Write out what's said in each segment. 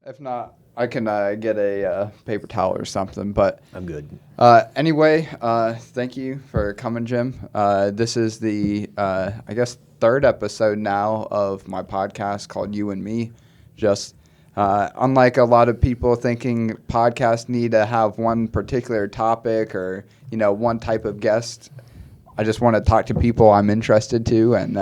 If not, I can get a paper towel or something. But I'm good. anyway, thank you for coming, Jim. This is the, I guess, third episode now of my podcast called You and Me. Just unlike a lot of people thinking podcasts need to have one particular topic or, one type of guest, I just want to talk to people I'm interested to, and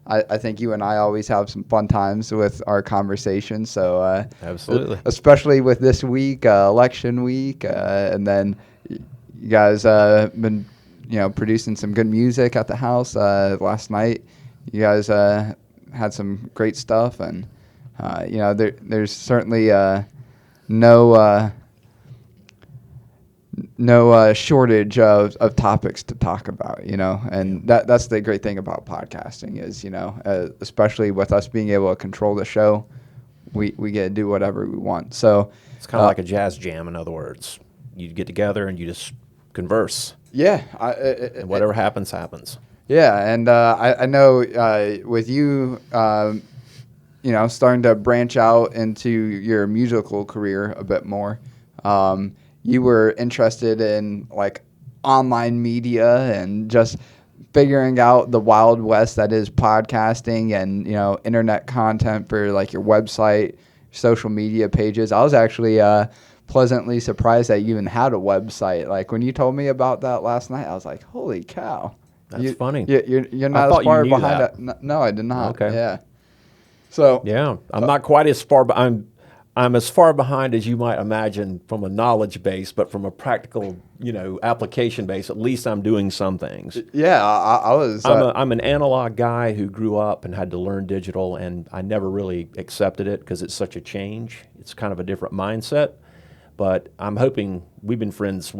I think you and I always have some fun times with our conversations. So Absolutely. especially with this week, election week, and then you guys been producing some good music at the house last night. You guys had some great stuff, and there's certainly no. No shortage of topics to talk about, and that's the great thing about podcasting is, especially with us being able to control the show, we get to do whatever we want. So It's kind of like a jazz jam, in other words. You get together and you just converse, yeah, and whatever happens, happens. yeah, and I know with you, starting to branch out into your musical career a bit more. You were interested in like online media and just figuring out the wild west that is podcasting and internet content for like your website, social media pages. I was actually pleasantly surprised that you even had a website. Like when you told me about that last night, I was like, "Holy cow!" That's funny. You're I not thought as you far knew behind. that. No, I did not. Okay. Yeah. So Yeah, I'm not quite as far, but I'm as far behind as you might imagine from a knowledge base, but from a practical, application base, at least I'm doing some things. yeah, I was. I'm an analog guy who grew up and had to learn digital, and I never really accepted it because it's such a change. It's kind of a different mindset, but I'm hoping we've been friends,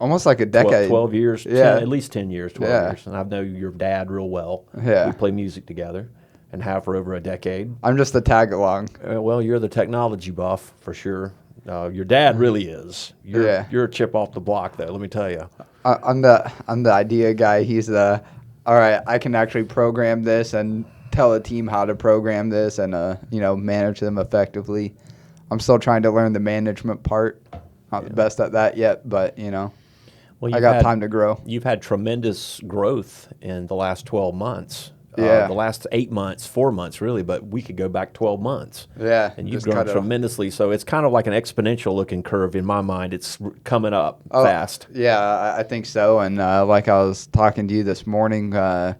Almost like a 12, decade. 12 years, Yeah. 10, at least 10 years, 12 Yeah. years, and I know your dad real well. Yeah. We play music together and have for over a decade. I'm just a tag along. Well, you're the technology buff for sure. Your dad really is. You're a chip off the block, though. Let me tell you. I'm the idea guy. He's the all right. I can actually program this and tell a team how to program this and manage them effectively. I'm still trying to learn the management part. Not the best at that yet, but Well, I got time to grow. You've had tremendous growth in the last 12 months. Yeah. The last 8 months, 4 months, really, but we could go back 12 months. Yeah, And you've just grown cut it off. tremendously. So it's kind of like an exponential looking curve in my mind. It's coming up Oh, fast. Yeah, I think so. And like I was talking to you this morning, I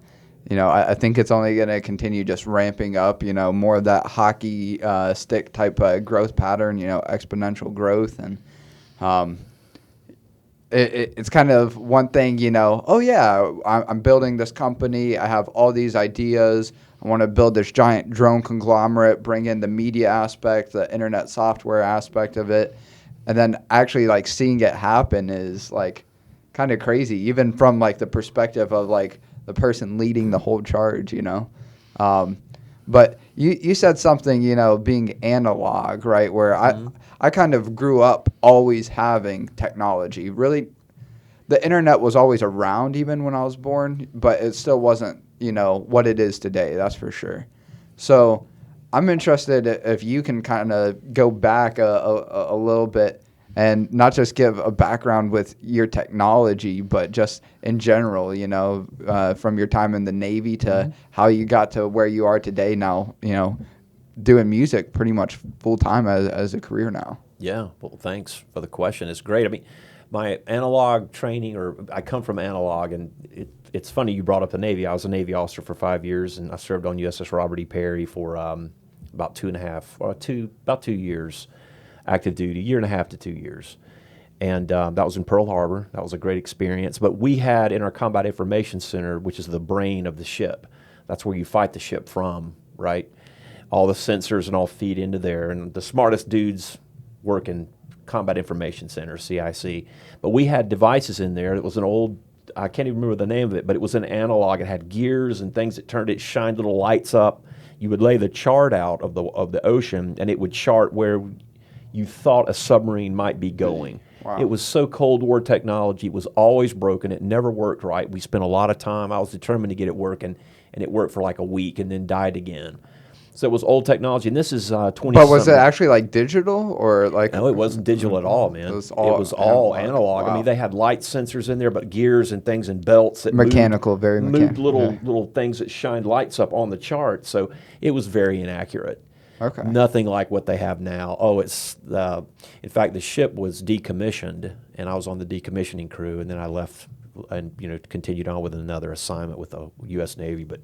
think it's only going to continue just ramping up, more of that hockey stick type growth pattern, exponential growth. And it's kind of one thing, oh, yeah, I'm building this company. I have all these ideas. I want to build this giant drone conglomerate, bring in the media aspect, the internet software aspect of it. And then actually like seeing it happen is like kind of crazy, even from like the perspective of like the person leading the whole charge, But you said something, being analog, right? Where I kind of grew up always having technology. Really, the internet was always around even when I was born, but it still wasn't, what it is today. That's for sure. So I'm interested if you can kind of go back a little bit and not just give a background with your technology, but just in general, from your time in the Navy to how you got to where you are today now, doing music pretty much full time as a career now. Yeah, well, thanks for the question. It's great. I mean, my analog training, or I come from analog, and it's funny you brought up the Navy. I was a Navy officer for 5 years, and I served on USS Robert E. Peary for about 2 years, active duty, 1.5 to 2 years. And that was in Pearl Harbor. That was a great experience. But we had in our Combat Information Center, which is the brain of the ship, that's where you fight the ship from, right? All the sensors and all feed into there. And the smartest dudes work in Combat Information Center, CIC. But we had devices in there. It was an old, I can't even remember the name of it, but it was an analog. It had gears and things that turned, it shined little lights up. You would lay the chart out of the ocean, and it would chart where you thought a submarine might be going. Wow. It was so Cold War technology. It was always broken. It never worked right. We spent a lot of time. I was determined to get it working, and it worked for like a week and then died again. So it was old technology, and this is 20. But was it actually like digital or like? No, it wasn't digital at all, man. It was all analog. Wow. I mean, they had light sensors in there, but gears and things and belts that Mechanical, very moved mechanical. little things that shined lights up on the chart. So it was very inaccurate. Okay. Nothing like what they have now. Oh, it's in fact, the ship was decommissioned, and I was on the decommissioning crew, and then I left and continued on with another assignment with the U.S. Navy. But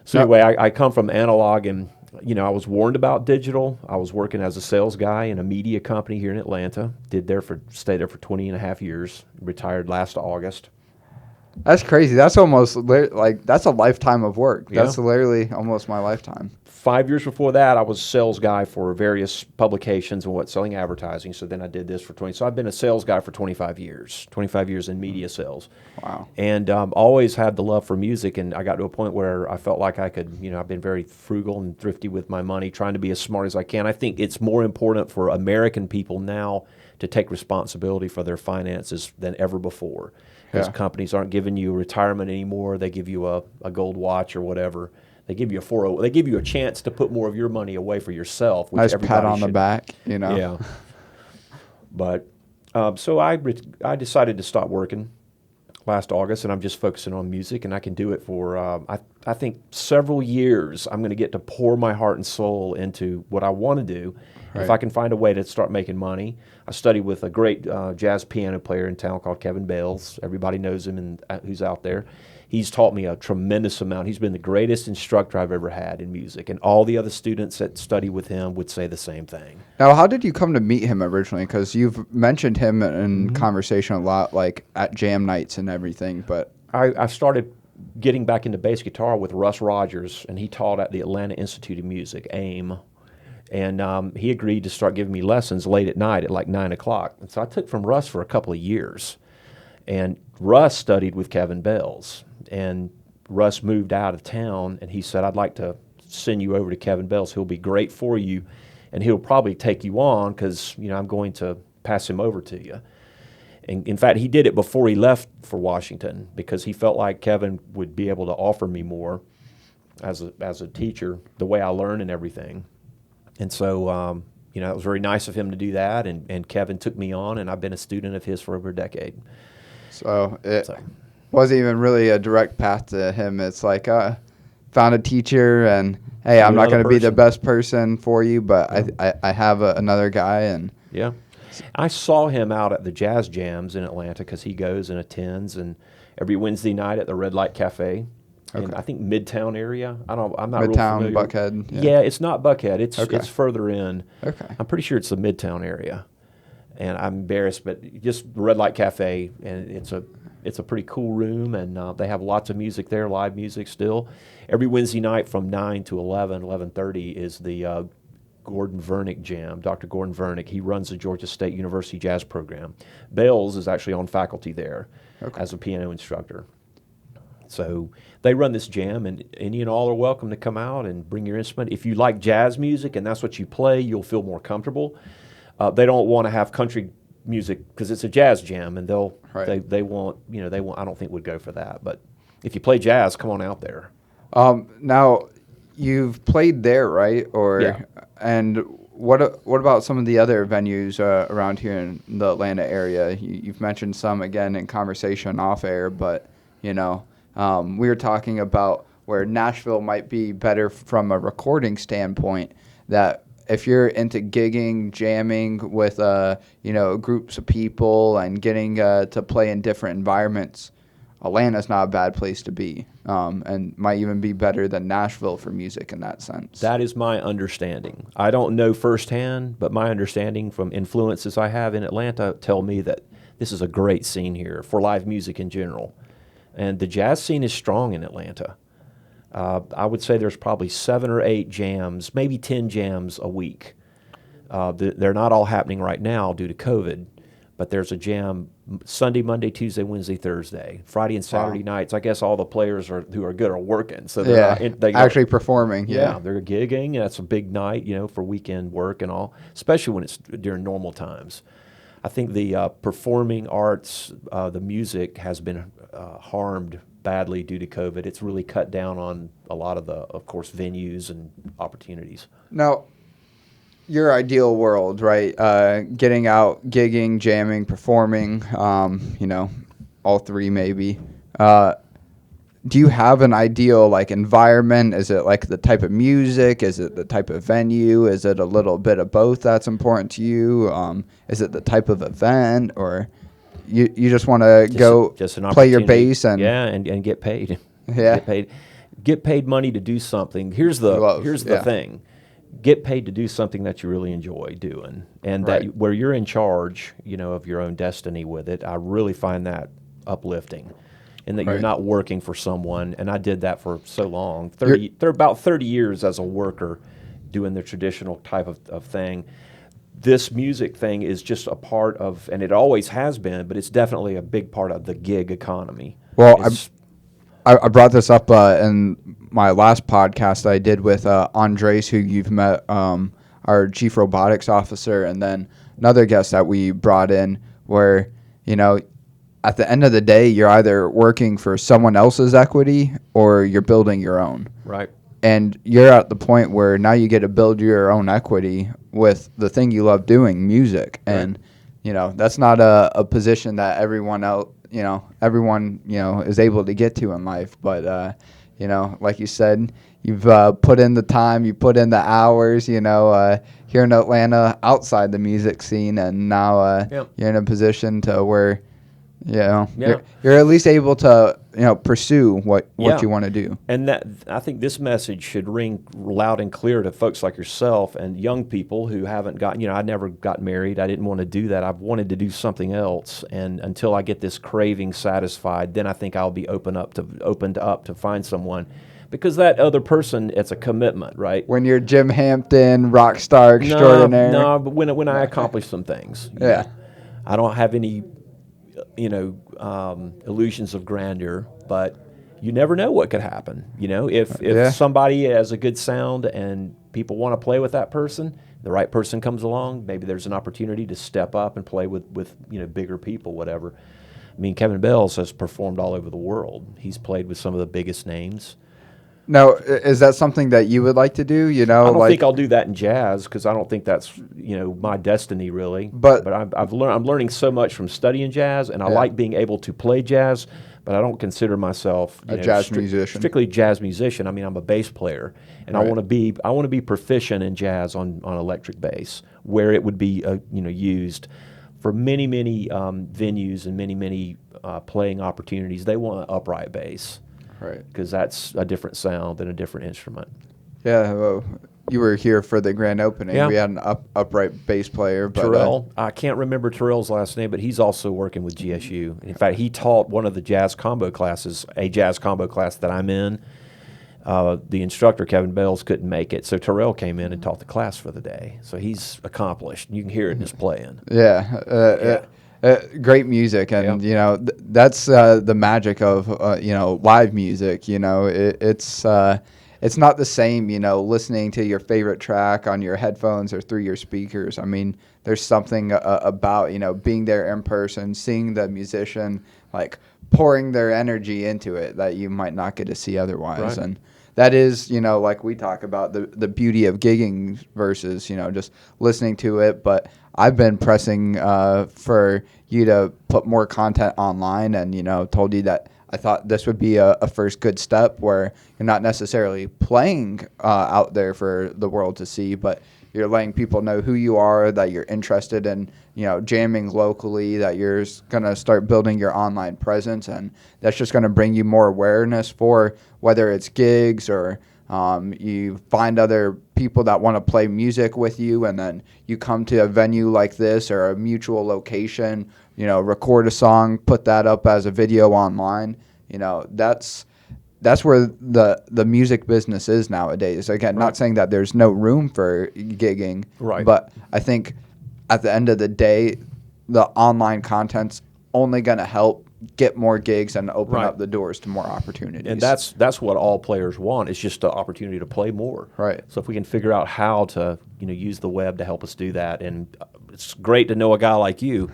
so anyway, I come from analog, and I was warned about digital. I was working as a sales guy in a media company here in Atlanta. Stayed there for 20 and a half years. Retired last August. That's crazy. That's almost like that's a lifetime of work. Yeah. That's literally almost my lifetime. 5 years before that, I was a sales guy for various publications and selling advertising. So then I did this for 20. So I've been a sales guy for 25 years. 25 years in media sales. Wow. And always had the love for music. And I got to a point where I felt like I could, I've been very frugal and thrifty with my money, trying to be as smart as I can. I think it's more important for American people now to take responsibility for their finances than ever before. Because companies aren't giving you retirement anymore. They give you a gold watch or whatever. They give you they give you a chance to put more of your money away for yourself. Which nice pat on the back, Yeah. But so I decided to stop working last August, and I'm just focusing on music, and I can do it for I think several years. I'm going to get to pour my heart and soul into what I want to do. Right. If I can find a way to start making money. I studied with a great jazz piano player in town called Kevin Bales. Everybody knows him and who's out there. He's taught me a tremendous amount. He's been the greatest instructor I've ever had in music, and all the other students that study with him would say the same thing. Now, how did you come to meet him originally? Because you've mentioned him in conversation a lot, like at jam nights and everything. But I started getting back into bass guitar with Russ Rogers, and he taught at the Atlanta Institute of Music, AIM. And he agreed to start giving me lessons late at night at like 9 o'clock. And so I took from Russ for a couple of years. And Russ studied with Kevin Bales. And Russ moved out of town, and he said, I'd like to send you over to Kevin Bales. He'll be great for you, and he'll probably take you on because, I'm going to pass him over to you. And in fact, he did it before he left for Washington because he felt like Kevin would be able to offer me more as a teacher, the way I learn and everything. And so, it was very nice of him to do that, and Kevin took me on, and I've been a student of his for over a decade. So it wasn't even really a direct path to him. It's like, found a teacher, and, hey, I'm not going to be the best person for you, but I have another guy. And yeah. I saw him out at the Jazz Jams in Atlanta because he goes and attends, and every Wednesday night at the Red Light Cafe. In, I think Midtown area. I'm not Midtown, real familiar. Buckhead. Yeah, it's not Buckhead. It's further in. Okay. I'm pretty sure it's the Midtown area, and I'm embarrassed, but just the Red Light Cafe, and it's a pretty cool room, and they have lots of music there, live music still. Every Wednesday night from 9 to 11:30 is the Gordon Vernick Jam. Dr. Gordon Vernick, he runs the Georgia State University Jazz Program. Bales is actually on faculty there as a piano instructor. So they run this jam, and any and all are welcome to come out and bring your instrument. If you like jazz music and that's what you play, you'll feel more comfortable. They don't want to have country music because it's a jazz jam, and they want I don't think would go for that. But if you play jazz, come on out there. Now, you've played there, right? And what about some of the other venues around here in the Atlanta area? You've mentioned some again in conversation off air, but we were talking about where Nashville might be better from a recording standpoint. That if you're into gigging, jamming with groups of people and getting to play in different environments, Atlanta's not a bad place to be, and might even be better than Nashville for music in that sense. That is my understanding. I don't know firsthand, but my understanding from influences I have in Atlanta tell me that this is a great scene here for live music in general. And the jazz scene is strong in Atlanta. I would say there's probably 7 or 8 jams, maybe 10 jams a week. They're not all happening right now due to COVID, but there's a jam Sunday, Monday, Tuesday, Wednesday, Thursday, Friday and Saturday nights. I guess all the players who are good are working, so they're actually performing. Yeah, they're gigging. That's a big night, for weekend work and all, especially when it's during normal times. I think the performing arts, the music has been harmed badly due to COVID. It's really cut down on a lot of the, of course, venues and opportunities. Now, your ideal world, right? Getting out, gigging, jamming, performing, all three maybe. Do you have an ideal like environment? Is it like the type of music? Is it the type of venue? Is it a little bit of both that's important to you? Is it the type of event, or you just want to go Just an play your opportunity. bass and and get paid. Yeah. Get paid money to do something. Here's the thing. Get paid to do something that you really enjoy doing, and that Right. where you're in charge, of your own destiny with it. I really find that uplifting, and that you're Right. not working for someone. And I did that for so long. About 30 years as a worker, doing the traditional type of thing. This music thing is just a part of, and it always has been, but it's definitely a big part of the gig economy. Well, It's- I brought this up in my last podcast I did with Andres, who you've met, our chief robotics officer, and then another guest that we brought in, where, at the end of the day, you're either working for someone else's equity or you're building your own. right. And you're at the point where now you get to build your own equity with the thing you love doing, music. Right. And, that's not a position that everyone else, everyone, is able to get to in life. But, like you said, you've put in the time, you put in the hours, here in Atlanta outside the music scene. And now Yep. you're in a position to where, Yeah. you're at least able to, pursue what Yeah. you want to do. And that, I think this message should ring loud and clear to folks like yourself and young people who haven't gotten, I never got married. I didn't want to do that. I've wanted to do something else. And until I get this craving satisfied, then I think I'll be opened up to find someone. Because that other person, it's a commitment, right? When you're Jim Hampton, rock star extraordinaire. No, but when I accomplish some things. Yeah. I don't have any, illusions of grandeur, but you never know what could happen. If Yeah. somebody has a good sound and people want to play with that person, the right person comes along, maybe there's an opportunity to step up and play with bigger people, whatever. I mean, Kevin Bells has performed all over the world. He's played with some of the biggest names. Now, is that something that you would like to do? I don't think I'll do that in jazz because I don't think that's my destiny really. But I'm learning so much from studying jazz, and I Yeah. like being able to play jazz. But I don't consider myself A jazz musician. strictly jazz musician. I mean, I'm a bass player, and Right. I want to be proficient in jazz on electric bass, where it would be used for many venues and many playing opportunities. They want an upright bass. Right. Because that's a different sound and a different instrument. Yeah, well, you were here for the grand opening. Yeah. We had an upright bass player. But, Terrell, I can't remember Terrell's last name, but he's also working with GSU. In fact, he taught one of the jazz combo classes, a jazz combo class that I'm in. The instructor, Kevin Bells, couldn't make it, so Terrell came in and taught the class for the day. So he's accomplished. You can hear it in his playing. Yeah. Great music, and that's the magic of live music. It's not the same, listening to your favorite track on your headphones or through your speakers. I mean, there's something about being there in person, seeing the musician like pouring their energy into it that you might not get to see otherwise. Right. And that is, like we talk about the beauty of gigging versus, just listening to it. But I've been pressing for you to put more content online, and, told you that I thought this would be a first good step where you're not necessarily playing out there for the world to see, but you're letting people know who you are, that you're interested in, jamming locally, that you're going to start building your online presence, and that's just going to bring you more awareness for whether it's gigs or you find other people that want to play music with you, and then you come to a venue like this or a mutual location, record a song, put that up as a video online. That's where the music business is nowadays. Again, Right. not saying that there's no room for gigging, Right. but I think at the end of the day, the online content's only going to help get more gigs and open Right. up the doors to more opportunities. And that's what all players want. It's just the opportunity to play more. Right. So if we can figure out how to use the web to help us do that, and it's great to know a guy like you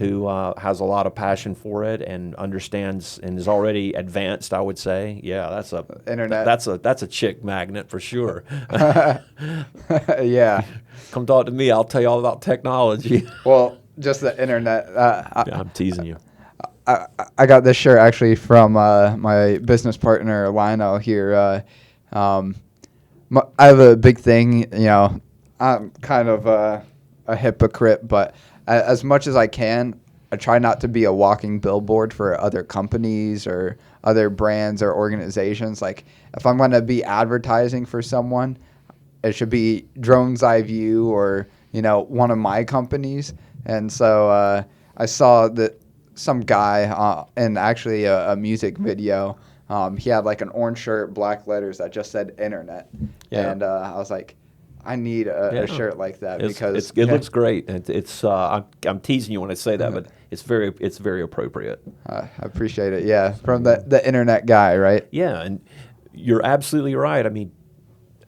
who has a lot of passion for it and understands and is already advanced, I would say. Yeah, Internet. That's a chick magnet for sure. Yeah. Come talk to me. I'll tell you all about technology. Well, just the internet. Yeah, I'm teasing you. I got this shirt actually from my business partner Lionel here. I have a big thing. I'm kind of a hypocrite, but as much as I can, I try not to be a walking billboard for other companies or other brands or organizations. Like, if I'm going to be advertising for someone, it should be Drone's Eye View or, one of my companies. And so I saw that some guy in actually a music video, he had like an orange shirt, black letters that just said internet. Yeah. And I was like, I need a shirt like that because it looks great. I'm teasing you when I say that, but it's very appropriate. I appreciate it. Yeah, from the internet guy, right? Yeah, and you're absolutely right. I mean,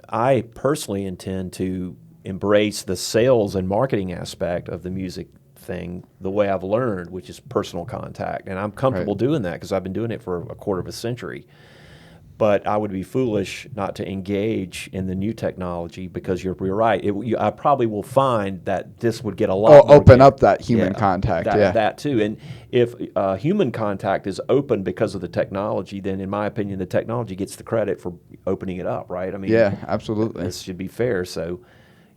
I personally intend to embrace the sales and marketing aspect of the music thing the way I've learned, which is personal contact, and I'm comfortable doing that because I've been doing it for a quarter of a century. But I would be foolish not to engage in the new technology because you're right. I probably will find that this would get a lot more open up that human contact. That too. And if human contact is open because of the technology, then in my opinion, the technology gets the credit for opening it up, right? I mean, yeah, absolutely. This should be fair. So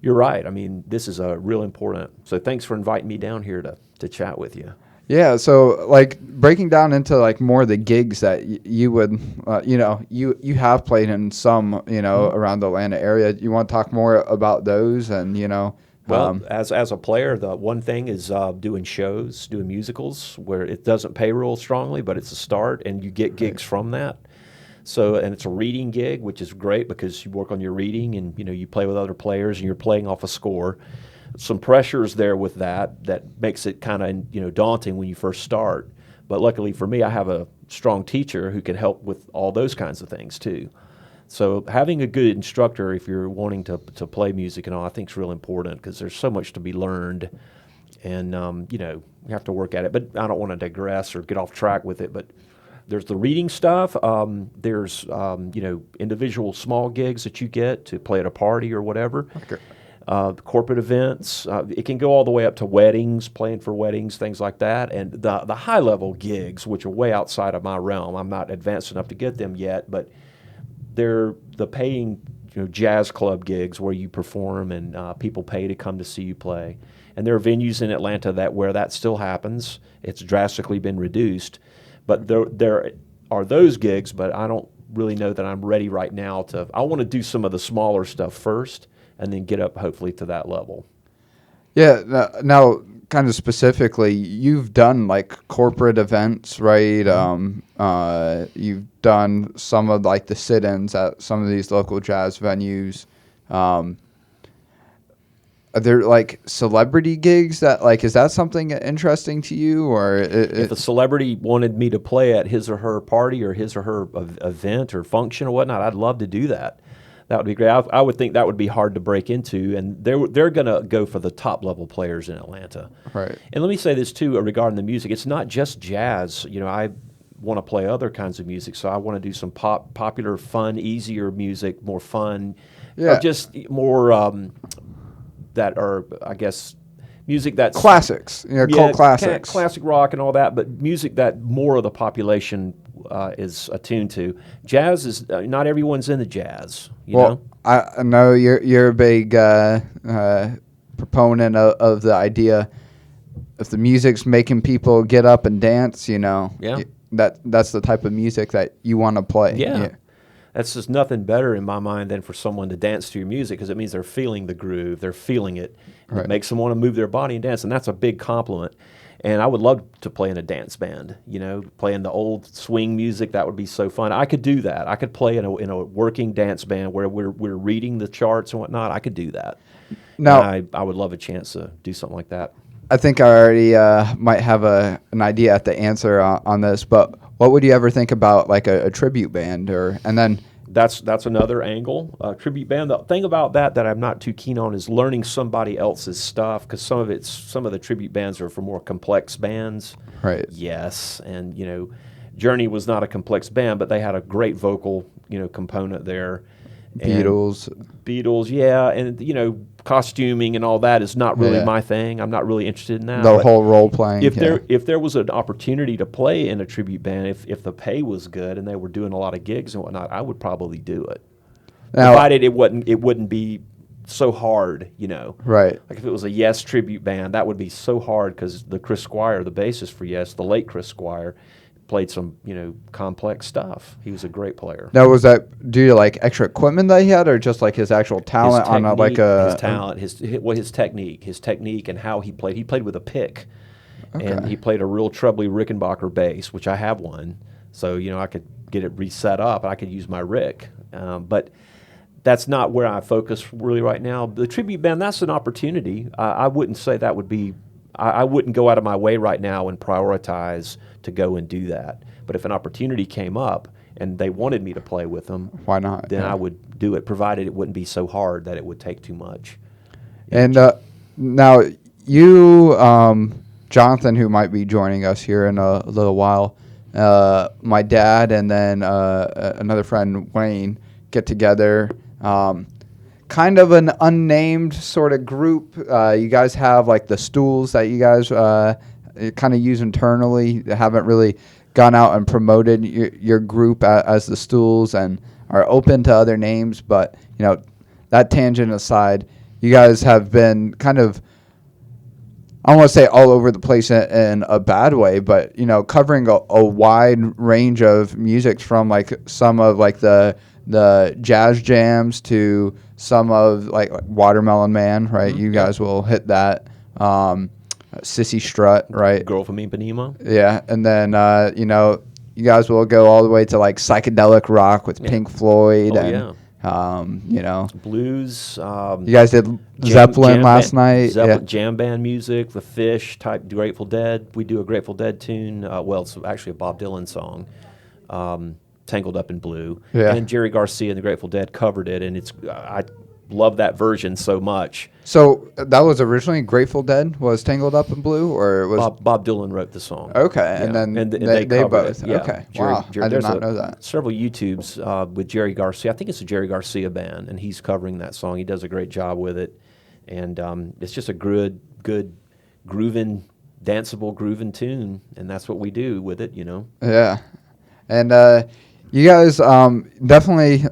you're right. I mean, this is a real important. So thanks for inviting me down here to chat with you. Yeah, so like breaking down into like more of the gigs that you would, you have played in some, around the Atlanta area. You want to talk more about those and, Well, as a player, the one thing is doing shows, doing musicals where it doesn't pay real strongly, but it's a start and you get gigs from that. So, and it's a reading gig, which is great because you work on your reading and, you play with other players and you're playing off a score. Some pressures there with that makes it kind of daunting when you first start. But luckily for me, I have a strong teacher who can help with all those kinds of things too. So having a good instructor, if you're wanting to play music and all, I think is real important because there's so much to be learned, and you have to work at it. But I don't want to digress or get off track with it. But there's the reading stuff. There's individual small gigs that you get to play at a party or whatever. Okay. Corporate events. It can go all the way up to weddings, playing for weddings, things like that. And the high-level gigs, which are way outside of my realm, I'm not advanced enough to get them yet, but they're the paying jazz club gigs where you perform and people pay to come to see you play. And there are venues in Atlanta where that still happens. It's drastically been reduced. But there are those gigs, but I don't really know that I'm ready right now I want to do some of the smaller stuff first and then get up hopefully to that level. Yeah. Now, kind of specifically, you've done like corporate events, right? You've done some of like the sit-ins at some of these local jazz venues. Are there like celebrity gigs that is that something interesting to you, or if a celebrity wanted me to play at his or her party or his or her event or function or whatnot, I'd love to do that. That would be great. I would think that would be hard to break into, and they're going to go for the top level players in Atlanta. Right. And let me say this too regarding the music. It's not just jazz. I want to play other kinds of music, so I want to do some popular, fun, easier music, more fun, or just more that are, I guess, music that's classics. Cult classics, classic rock and all that, but music that more of the population is attuned to. Jazz is not everyone's into jazz. You know? I know you're a big proponent of the idea if the music's making people get up and dance. That's the type of music that you want to play. Yeah. That's just nothing better in my mind than for someone to dance to your music because it means they're feeling the groove, they're feeling it. Right. It makes them want to move their body and dance, and that's a big compliment. And I would love to play in a dance band, playing the old swing music. That would be so fun. I could do that. I could play in a working dance band where we're reading the charts and whatnot. I could do that. Now, I would love a chance to do something like that. I think I already might have an idea at the answer on this, but what would you ever think about like a tribute band and then that's another angle. Tribute band. The thing about that I'm not too keen on is learning somebody else's stuff, because some of the tribute bands are for more complex bands. Right. Yes, and Journey was not a complex band, but they had a great vocal component there. Beatles, yeah, and costuming and all that is not really my thing. I'm not really interested in that. The whole role playing. If there was an opportunity to play in a tribute band, if the pay was good and they were doing a lot of gigs and whatnot, I would probably do it. Now, provided it wouldn't be so hard, Right. Like if it was a Yes tribute band, that would be so hard, because the Chris Squire, the bassist for Yes, the late Chris Squire, played some complex stuff. He was a great player. Now, was that due to like extra equipment that he had, or just like his actual talent his talent, his technique, and how he played? He played with a pick, and he played a real trebly Rickenbacker bass, which I have one. So I could get it reset up. I could use my Rick, but that's not where I focus really right now. The tribute band, that's an opportunity. I wouldn't say that would be. I wouldn't go out of my way right now and prioritize to go and do that. But if an opportunity came up and they wanted me to play with them, why not? Then I would do it, provided it wouldn't be so hard that it would take too much. And now you, Jonathan, who might be joining us here in a little while, my dad and then another friend, Wayne, get together. Kind of an unnamed sort of group. You guys have like the stools that you guys kind of use internally. You haven't really gone out and promoted your group as the stools, and are open to other names. But that tangent aside, you guys have been kind of, I don't want to say all over the place in a bad way, but covering a wide range of music, from like some of like the jazz jams to some of like Watermelon Man, right? You guys will hit that. Sissy Strut, right? Girl from Ipanema. Yeah, and then you guys will go all the way to like psychedelic rock with Pink Floyd blues. You guys did Zeppelin last night. Jam band music, The Fish type, Grateful Dead. We do a Grateful Dead tune. It's actually a Bob Dylan song. Tangled Up in Blue. Yeah. And Jerry Garcia and the Grateful Dead covered it, and I love that version so much. So that was originally Grateful Dead was Tangled Up in Blue, or was Bob Dylan wrote the song. Okay, yeah. and then they both. It. Yeah. Okay, Jerry, I did not know that. Several YouTubes with Jerry Garcia. I think it's a Jerry Garcia band, and he's covering that song. He does a great job with it, and it's just a good grooving, danceable grooving tune, and that's what we do with it. Yeah, and you guys definitely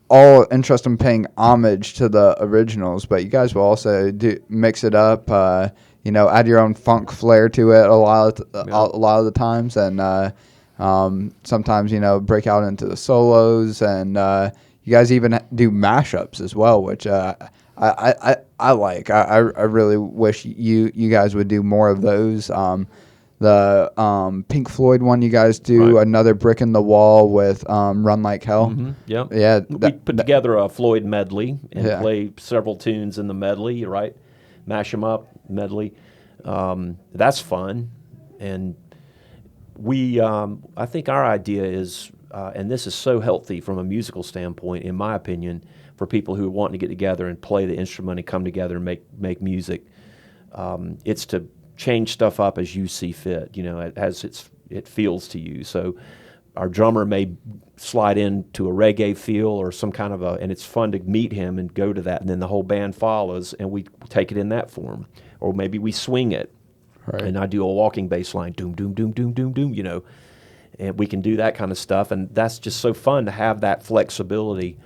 all interested in paying homage to the originals, but you guys will also mix it up, add your own funk flair to it a lot of the times, and sometimes break out into the solos, and you guys even do mashups as well, which I like. I really wish you guys would do more of those. The Pink Floyd one you guys do, another Brick in the Wall with Run Like Hell. Mm-hmm. Yep. Yeah. We put together a Floyd medley and play several tunes in the medley, right? Mash them up, medley. That's fun. And we, I think our idea is, and this is so healthy from a musical standpoint, in my opinion, for people who want to get together and play the instrument and come together and make music. It's to change stuff up as you see fit, as it feels to you. So our drummer may slide into a reggae feel or some kind of and it's fun to meet him and go to that, and then the whole band follows and we take it in that form. Or maybe we swing it, and I do a walking bass line, doom, doom, doom, doom, doom, doom, and we can do that kind of stuff, and that's just so fun to have that flexibility.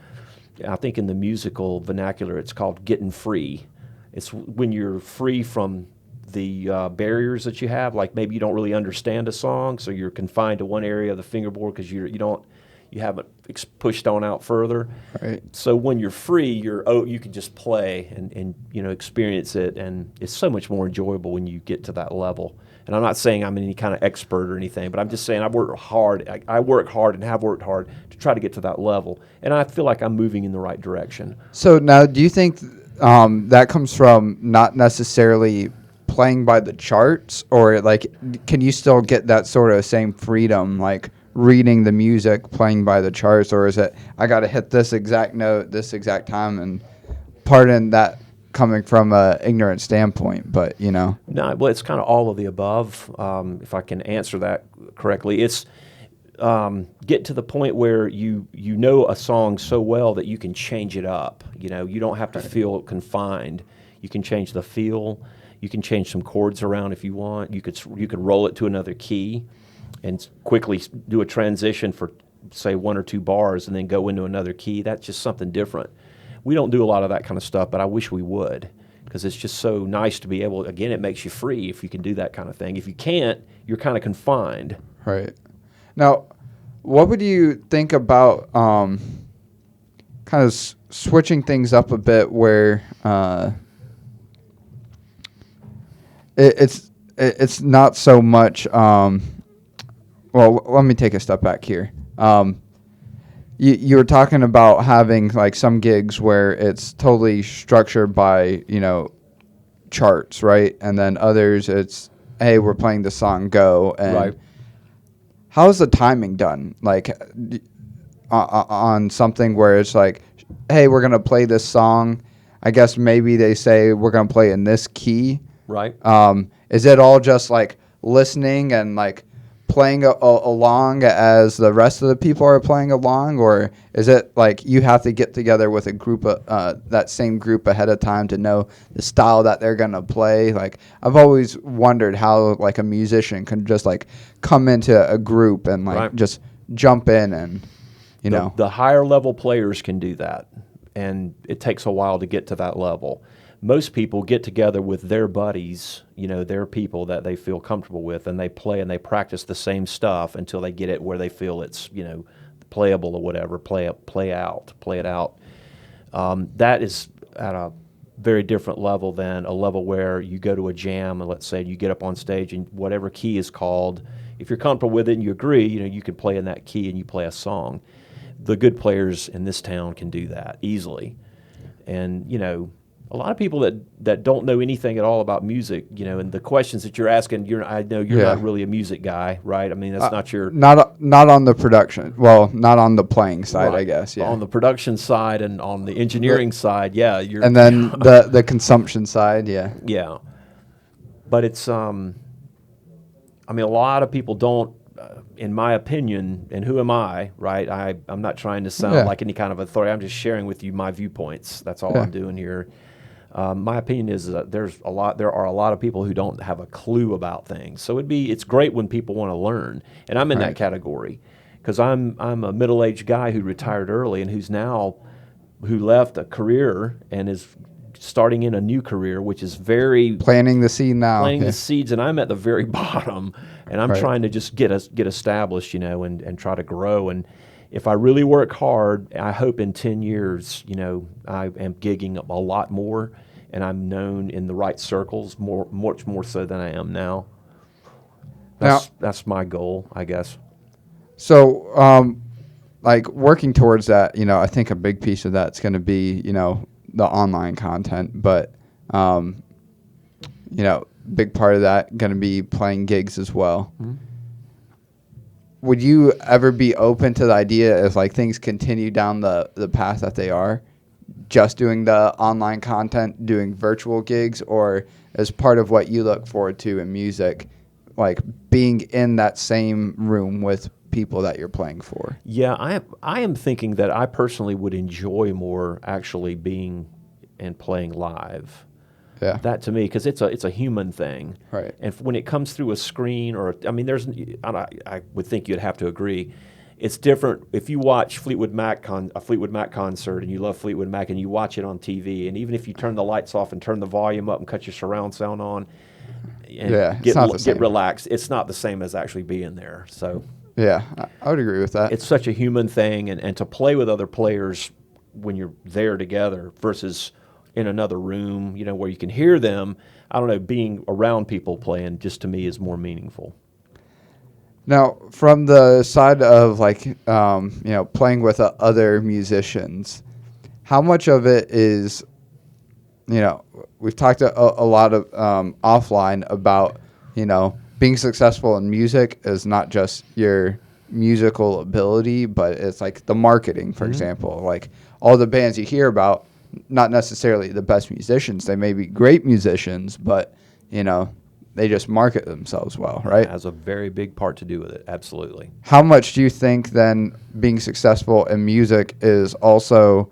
I think in the musical vernacular it's called getting free. It's when you're free from the barriers that you have, like maybe you don't really understand a song, so you're confined to one area of the fingerboard because you haven't pushed on out further. Right. So when you're free, you can just play and experience it, and it's so much more enjoyable when you get to that level. And I'm not saying I'm any kind of expert or anything, but I'm just saying I work hard and have worked hard to try to get to that level, and I feel like I'm moving in the right direction. So now, do you think that comes from not necessarily playing by the charts, or like can you still get that sort of same freedom like reading the music, playing by the charts, or is it I got to hit this exact note, this exact time? And pardon that coming from a ignorant standpoint, but No, well, it's kind of all of the above. If I can answer that correctly, it's get to the point where you know a song so well that you can change it up. You don't have to feel confined. You can change the feel. You can change some chords around if you want. You could roll it to another key, and quickly do a transition for say 1 or 2 bars, and then go into another key. That's just something different. We don't do a lot of that kind of stuff, but I wish we would, because it's just so nice to be able. Again, it makes you free if you can do that kind of thing. If you can't, you're kind of confined. Right. Now, what would you think about kind of switching things up a bit, where it's not so much. Well, let me take a step back here. You were talking about having like some gigs where it's totally structured by charts, right? And then others, it's hey, we're playing the song, go. And right. How's the timing done? Like on something where it's like, hey, we're gonna play this song. I guess maybe they say we're gonna play in this key. Right. Is it all just like listening and like playing along as the rest of the people are playing along, or is it like you have to get together with a group of that same group ahead of time to know the style that they're gonna play? Like I've always wondered how like a musician can just like come into a group and like right. just jump in and know. The higher level players can do that, and it takes a while to get to that level. Most people get together with their buddies, their people that they feel comfortable with, and they play and they practice the same stuff until they get it where they feel it's, playable or whatever, play it out. That is at a very different level than a level where you go to a jam and let's say you get up on stage and whatever key is called, if you're comfortable with it and you agree, you can play in that key and you play a song. The good players in this town can do that easily. And, a lot of people that don't know anything at all about music, and the questions that you're asking, I know you're not really a music guy, right? I mean, that's not your... Not on the production. Well, not on the playing side, right. I guess, yeah. On the production side and on the engineering side, yeah. And then the consumption side, yeah. Yeah. But it's, a lot of people don't, in my opinion, and who am I, right? I'm not trying to sound like any kind of authority. I'm just sharing with you my viewpoints. That's all I'm doing here. My opinion is that there are a lot of people who don't have a clue about things. So it's great when people want to learn, and I'm in that category because I'm a middle-aged guy who retired early and who left a career and is starting in a new career, which is very planting the seed now. Planting the seeds, and I'm at the very bottom, and I'm trying to just get established, and try to grow. And if I really work hard, I hope in 10 years, I am gigging a lot more, and I'm known in the right circles much more so than I am now. That's my goal, I guess. So, like working towards that, I think a big piece of that's going to be, the online content, but, big part of that going to be playing gigs as well. Mm-hmm. Would you ever be open to the idea if like things continue down the path that they are, just doing the online content, doing virtual gigs, or as part of what you look forward to in music, like being in that same room with people that you're playing for? Yeah, I am thinking that I personally would enjoy more actually being and playing live. Yeah. That to me, because it's a human thing, right? And when it comes through a screen, I would think you'd have to agree, it's different if you watch a Fleetwood Mac concert and you love Fleetwood Mac and you watch it on TV, and even if you turn the lights off and turn the volume up and cut your surround sound on, and get relaxed, it's not the same as actually being there. So yeah, I would agree with that. It's such a human thing, and to play with other players when you're there together versus in another room, where you can hear them. I don't know, being around people playing just to me is more meaningful. Now, from the side of like, playing with other musicians, how much of it is, we've talked a lot of offline about, being successful in music is not just your musical ability, but it's like the marketing, for example. Like all the bands you hear about, not necessarily the best musicians. They may be great musicians, but you know, they just market themselves well, right? It has a very big part to do with it. Absolutely. How much do you think then being successful in music is also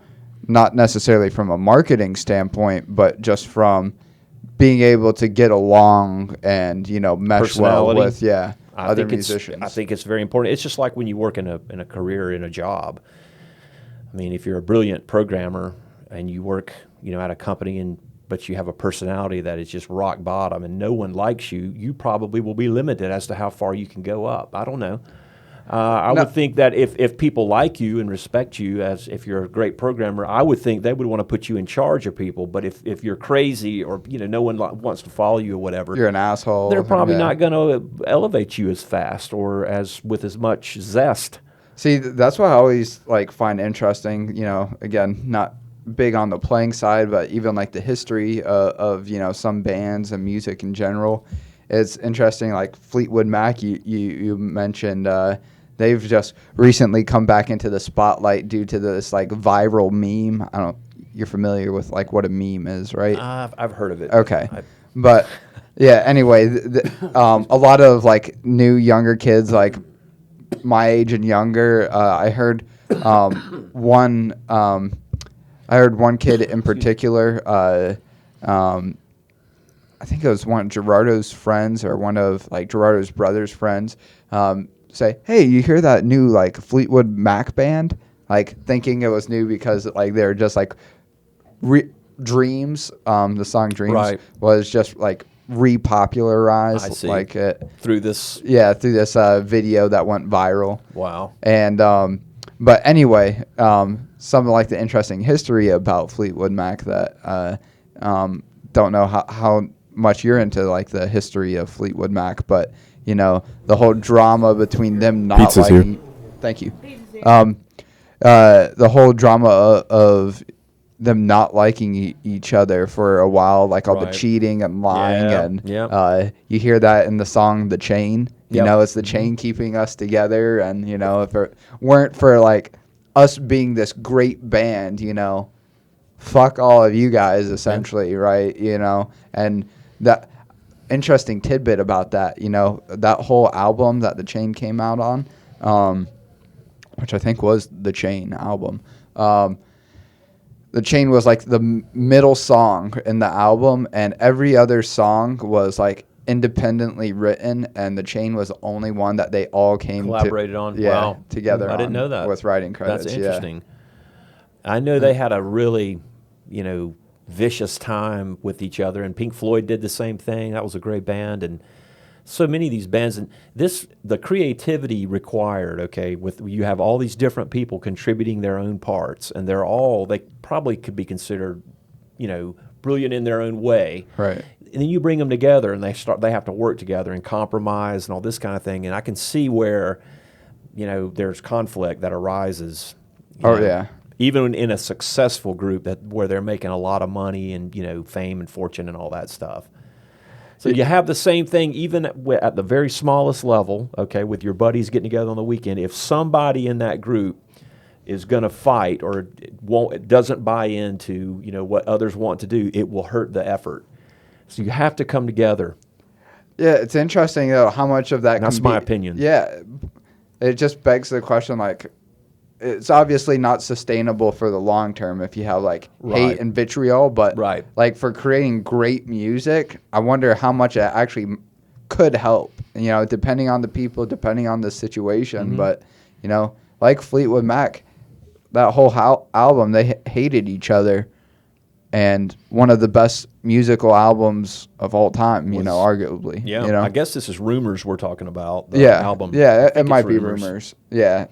not necessarily from a marketing standpoint, but just from being able to get along and, you know, mesh well Personality. with other musicians? I think it's very important. It's just like when you work in a career, in a job. I mean, if you're a brilliant programmer and you work, you know, at a company but you have a personality that is just rock bottom and no one likes you, you probably will be limited as to how far you can go up. I don't know. I would think that if people like you and respect you, as if you're a great programmer, I would think they would want to put you in charge of people. But if you're crazy or, you know, no one wants to follow you or whatever, You're an asshole. they're probably not going to elevate you as fast or with as much zest. See, that's what I always like find interesting. You know, again, not big on the playing side, but even like the history of you know, some bands and music in general. It's interesting. Like Fleetwood Mac, you mentioned. They've just recently come back into the spotlight due to this like viral meme. You're familiar with like what a meme is, right? I've heard of it. Okay, but yeah. Anyway, a lot of like new younger kids, like my age and younger. I heard one. I heard one kid in particular. I think it was one of Gerardo's friends or one of like Gerardo's brother's friends. Say, hey, you hear that new like Fleetwood Mac band? Like thinking it was new because like they're just like Dreams. The song Dreams was just like repopularized like it through this video that went viral. Wow. And but anyway, something like the interesting history about Fleetwood Mac that don't know how much you're into like the history of Fleetwood Mac, but you know, the whole drama between them not Pizza's liking. here. Thank you. The whole drama of them not liking each other for a while, like all the cheating and lying, and you hear that in the song "The Chain." You know, it's the chain keeping us together, and you know, if it weren't for like us being this great band, you know, fuck all of you guys, essentially, right? You know, and that interesting tidbit about that, you know, that whole album that The Chain came out on, which I think was The Chain album. The Chain was like the middle song in the album, and every other song was like independently written, and The Chain was the only one that they all collaborated on. Together. I didn't know that. With writing credits. That's interesting. I know they had a really, you know, vicious time with each other, and Pink Floyd did the same thing. That was a great band, and so many of these bands, and the creativity required, okay, with you have all these different people contributing their own parts, and they probably could be considered, you know, brilliant in their own way. Right. And then you bring them together, and they have to work together and compromise and all this kind of thing. And I can see where, you know, there's conflict that arises. Even in a successful group where they're making a lot of money and, you know, fame and fortune and all that stuff. So you have the same thing even at the very smallest level, okay, with your buddies getting together on the weekend. If somebody in that group is going to fight or doesn't buy into, you know, what others want to do, it will hurt the effort. So you have to come together. Yeah, it's interesting though how much of that. That's my opinion. Yeah, it just begs the question, like, it's obviously not sustainable for the long term if you have like hate and vitriol, but like for creating great music, I wonder how much it actually could help, you know, depending on the people, depending on the situation. But, you know, like Fleetwood Mac, that whole album, they hated each other, and one of the best musical albums of all time, you know, arguably. Yeah, you know? I guess this is Rumors we're talking about, the album. Yeah, it might be Rumors. Yeah.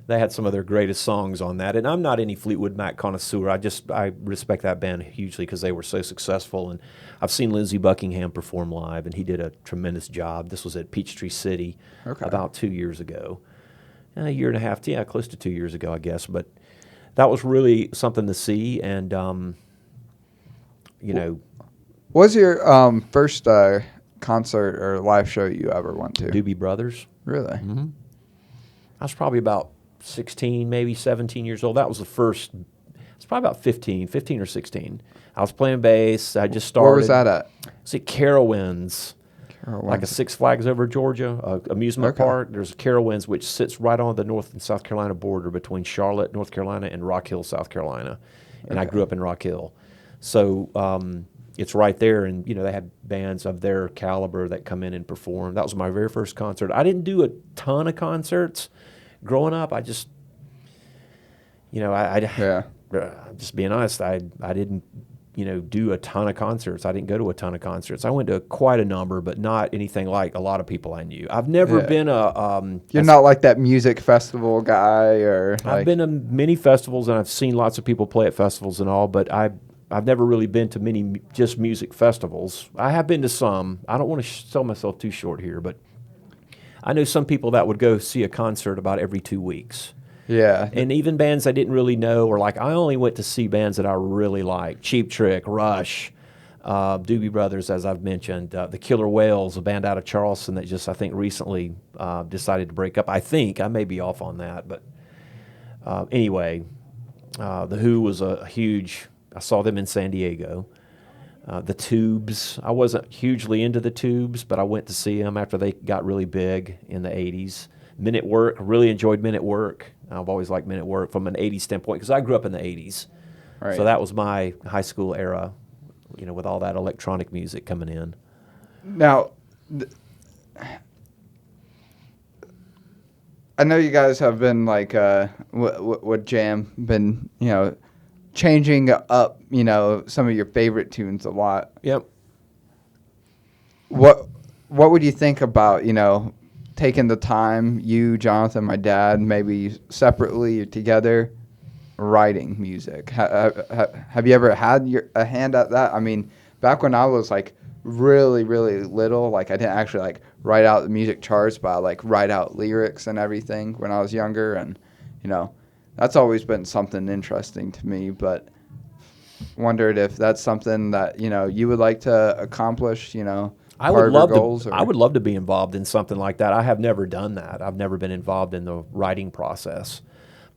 They had some of their greatest songs on that, and I'm not any Fleetwood Mac connoisseur. I respect that band hugely because they were so successful, and I've seen Lindsey Buckingham perform live, and he did a tremendous job. This was at Peachtree City about 2 years ago, a year and a half, close to 2 years ago, I guess. But that was really something to see, and you know. What was your first concert or live show you ever went to? Doobie Brothers. Really? Mm-hmm. I was probably about 16, maybe 17 years old. That was the first. It's probably about 15 or 16. I was playing bass. I just started. Where was that at? It's at Carowinds. Like a Six Flags over Georgia, amusement park. There's Carowinds, which sits right on the North and South Carolina border between Charlotte, North Carolina, and Rock Hill, South Carolina. And I grew up in Rock Hill. So it's right there, and they have bands of their caliber that come in and perform. That was my very first concert. I didn't do a ton of concerts growing up. I just, just being honest, I didn't do a ton of concerts. I didn't go to a ton of concerts. I went to quite a number, but not anything like a lot of people I knew. I've never been You're not like that music festival guy, or I've been to many festivals, and I've seen lots of people play at festivals and all, but I've never really been to many just music festivals. I have been to some. I don't want to sell myself too short here, but I know some people that would go see a concert about every 2 weeks. Yeah. And even bands I didn't really know, or like I only went to see bands that I really liked. Cheap Trick, Rush, Doobie Brothers, as I've mentioned, the Killer Whales, a band out of Charleston that just I think recently decided to break up. I think, I may be off on that, but anyway, The Who was a huge, I saw them in San Diego. The Tubes, I wasn't hugely into the Tubes, but I went to see them after they got really big in the 80s. Men at Work, really enjoyed Men at Work. I've always liked Men at Work from an 80s standpoint because I grew up in the 80s. Right. So that was my high school era, with all that electronic music coming in. Now, I know you guys have been like, with Jam, been, changing up, some of your favorite tunes a lot. Yep. What would you think about, taking the time, you, Jonathan, my dad, maybe separately or together, writing music? Have you ever had a hand at that? I mean, back when I was like really, really little, like I didn't actually like write out the music charts, but I like write out lyrics and everything when I was younger, and that's always been something interesting to me. But wondered if that's something that you would like to accomplish. I would love to be involved in something like that. I have never done that. I've never been involved in the writing process,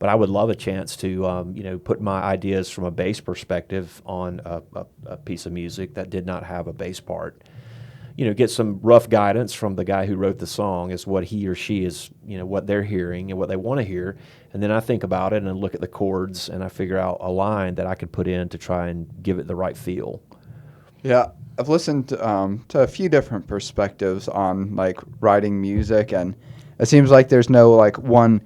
but I would love a chance to, put my ideas from a bass perspective on a piece of music that did not have a bass part. Get some rough guidance from the guy who wrote the song as what he or she is, what they're hearing and what they want to hear. And then I think about it and look at the chords and I figure out a line that I could put in to try and give it the right feel. Yeah. I've listened to a few different perspectives on like writing music, and it seems like there's no like one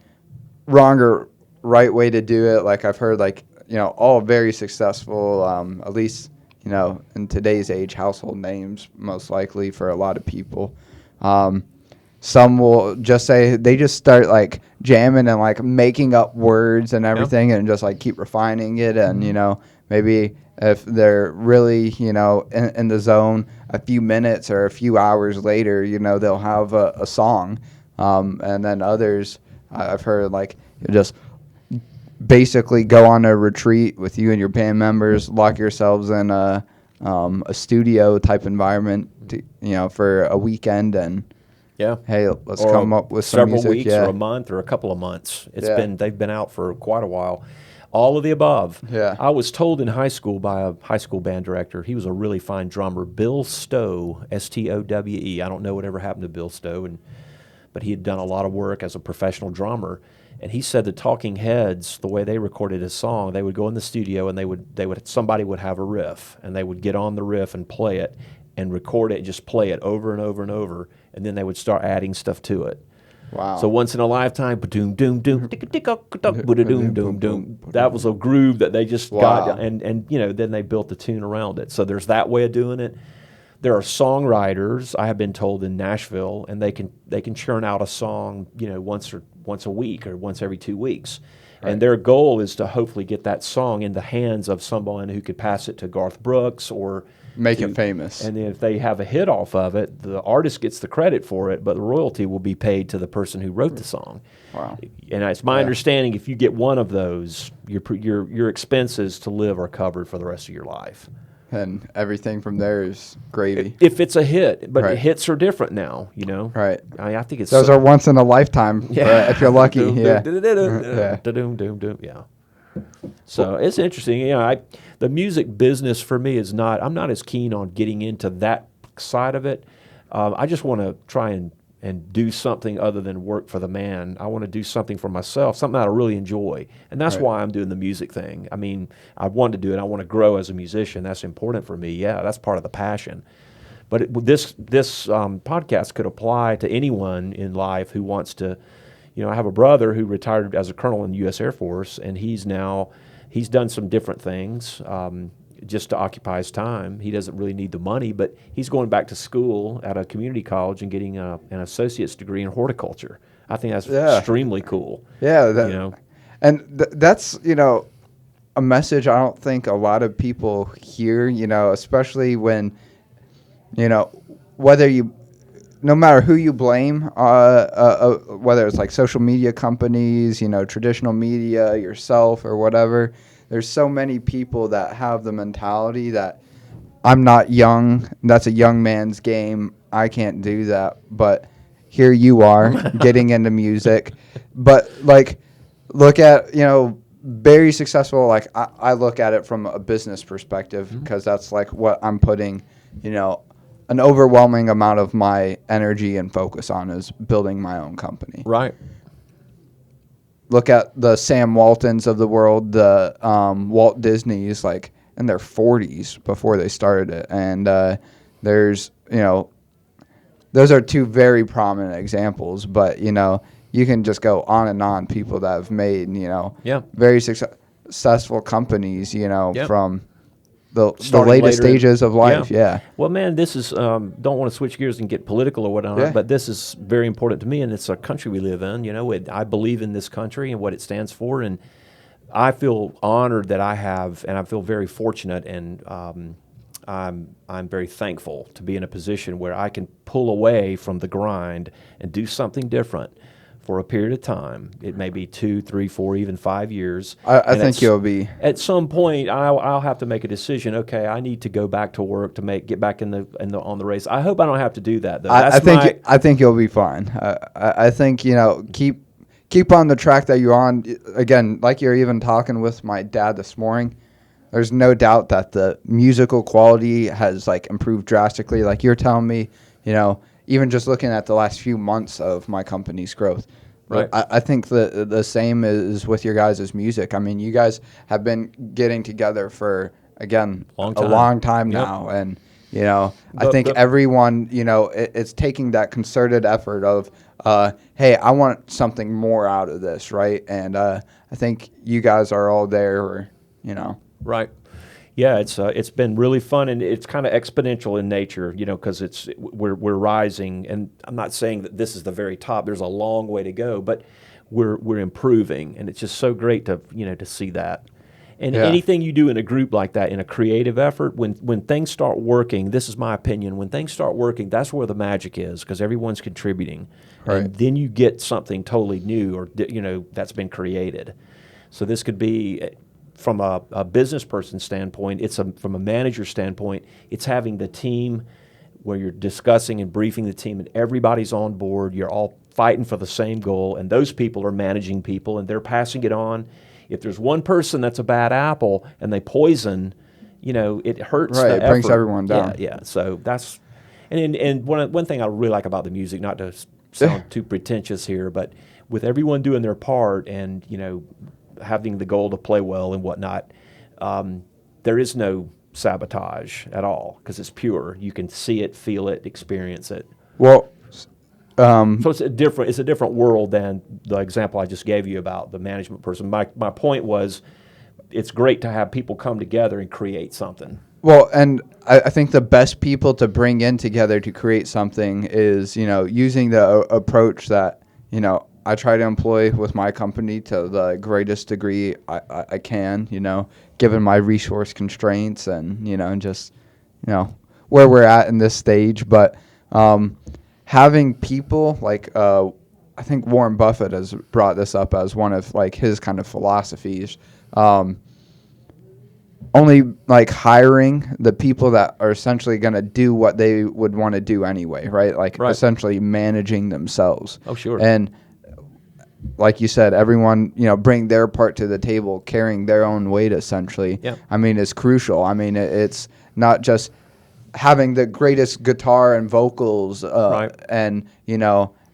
wrong or right way to do it. Like I've heard like all very successful, at least in today's age, household names most likely for a lot of people. Some will just say they just start like jamming and like making up words and everything, and just like keep refining it, and maybe if they're really, in the zone, a few minutes or a few hours later, they'll have a song. And then others, I've heard, like, you just basically go on a retreat with you and your band members, lock yourselves in a studio type environment, for a weekend, and hey, let's come up with some music. Several weeks or a month or a couple of months. They've been out for quite a while. All of the above. Yeah. I was told in high school by a high school band director, he was a really fine drummer, Bill Stowe, Stowe. I don't know whatever happened to Bill Stowe, but he had done a lot of work as a professional drummer. And he said the Talking Heads, the way they recorded a song, they would go in the studio and somebody would have a riff, and they would get on the riff and play it and record it and just play it over and over and over, and then they would start adding stuff to it. Wow. So once in a lifetime, doom doom doom, doom doom doom. That was a groove that they just got, and then they built the tune around it. So there's that way of doing it. There are songwriters, I have been told, in Nashville, and they can churn out a song, once a week or once every 2 weeks. Right. And their goal is to hopefully get that song in the hands of someone who could pass it to Garth Brooks or make it famous. And then if they have a hit off of it, the artist gets the credit for it, but the royalty will be paid to the person who wrote the song. Wow. And it's my understanding, if you get one of those, your expenses to live are covered for the rest of your life. and everything from there is gravy. If it's a hit, but Right. hits are different now, Right. I think it's Those are once in a lifetime, if you're lucky. Doom, Yeah. doom, doom, Yeah. doom, doom, doom, yeah. So it's interesting. The music business for me is not. I'm not as keen on getting into that side of it. I just want to try and do something other than work for the man. I want to do something for myself, something that I really enjoy, and that's Right. why I'm doing the music thing. I mean, I want to do it. I want to grow as a musician. That's important for me. Yeah, that's part of the passion. But this podcast could apply to anyone in life who wants to. I have a brother who retired as a colonel in the U.S. Air Force, and he's done some different things just to occupy his time. He doesn't really need the money, but he's going back to school at a community college and getting an associate's degree in horticulture. I think that's extremely cool. Yeah. And that's, a message I don't think a lot of people hear, especially when, whether you, no matter who you blame, whether it's like social media companies, traditional media, yourself, or whatever, there's so many people that have the mentality that I'm not young. That's a young man's game. I can't do that. But here you are getting into music. But like, look at, very successful. Like I look at it from a business perspective because that's like what I'm putting, an overwhelming amount of my energy and focus on is building my own company. Right. Look at the Sam Waltons of the world, the Walt Disneys, like in their 40s before they started it. And there's, those are two very prominent examples. But, you can just go on and on, people that have made, very successful companies, from the latest stages of life. Yeah. Well, man, this is don't want to switch gears and get political or whatnot, but this is very important to me, and it's a country we live in. I believe in this country and what it stands for, and I feel honored that I have, and I feel very fortunate, and I'm very thankful to be in a position where I can pull away from the grind and do something different for a period of time. It may be 2, 3, 4, even 5 years. I think you'll be. At some point, I'll have to make a decision. Okay, I need to go back to work to get back on the race. I hope I don't have to do that though. I think you'll be fine. I think keep on the track that you're on. Again, like you're even talking with my dad this morning. There's no doubt that the musical quality has like improved drastically. Like you're telling me, even just looking at the last few months of my company's growth. Right. I think the same is with your guys' music. I mean, you guys have been getting together for, again, a long time now. And, I think everyone, it's taking that concerted effort of, hey, I want something more out of this, right? And I think you guys are all there, Right. Yeah, it's been really fun, and it's kind of exponential in nature, because we're rising, and I'm not saying that this is the very top. There's a long way to go, but we're improving, and it's just so great to to see that. And anything you do in a group like that, in a creative effort, when things start working, this is my opinion. When things start working, that's where the magic is, because everyone's contributing, and then you get something totally new, or that's been created. So this could be. From a business person standpoint, from a manager standpoint, it's having the team where you're discussing and briefing the team and everybody's on board. You're all fighting for the same goal, and those people are managing people and they're passing it on. If there's one person that's a bad apple and they poison, it hurts the effort. It brings everyone down. Yeah. So that's and one thing I really like about the music, not to sound too pretentious here, but with everyone doing their part and having the goal to play well and whatnot, there is no sabotage at all because it's pure. You can see it, feel it, experience it. Well, so it's a different world than the example I just gave you about the management person. My point was, it's great to have people come together and create something. Well, and I think the best people to bring in together to create something is, using the approach that, I try to employ with my company to the greatest degree I can, given my resource constraints and, and just, where we're at in this stage. But having people like, I think Warren Buffett has brought this up as one of like his kind of philosophies. only like hiring the people that are essentially going to do what they would want to do anyway, right? Like Right. essentially managing themselves. Oh, sure. And like you said, everyone, bring their part to the table, carrying their own weight essentially. Yeah. I mean, is crucial. I mean, it's not just having the greatest guitar and vocals Right. and,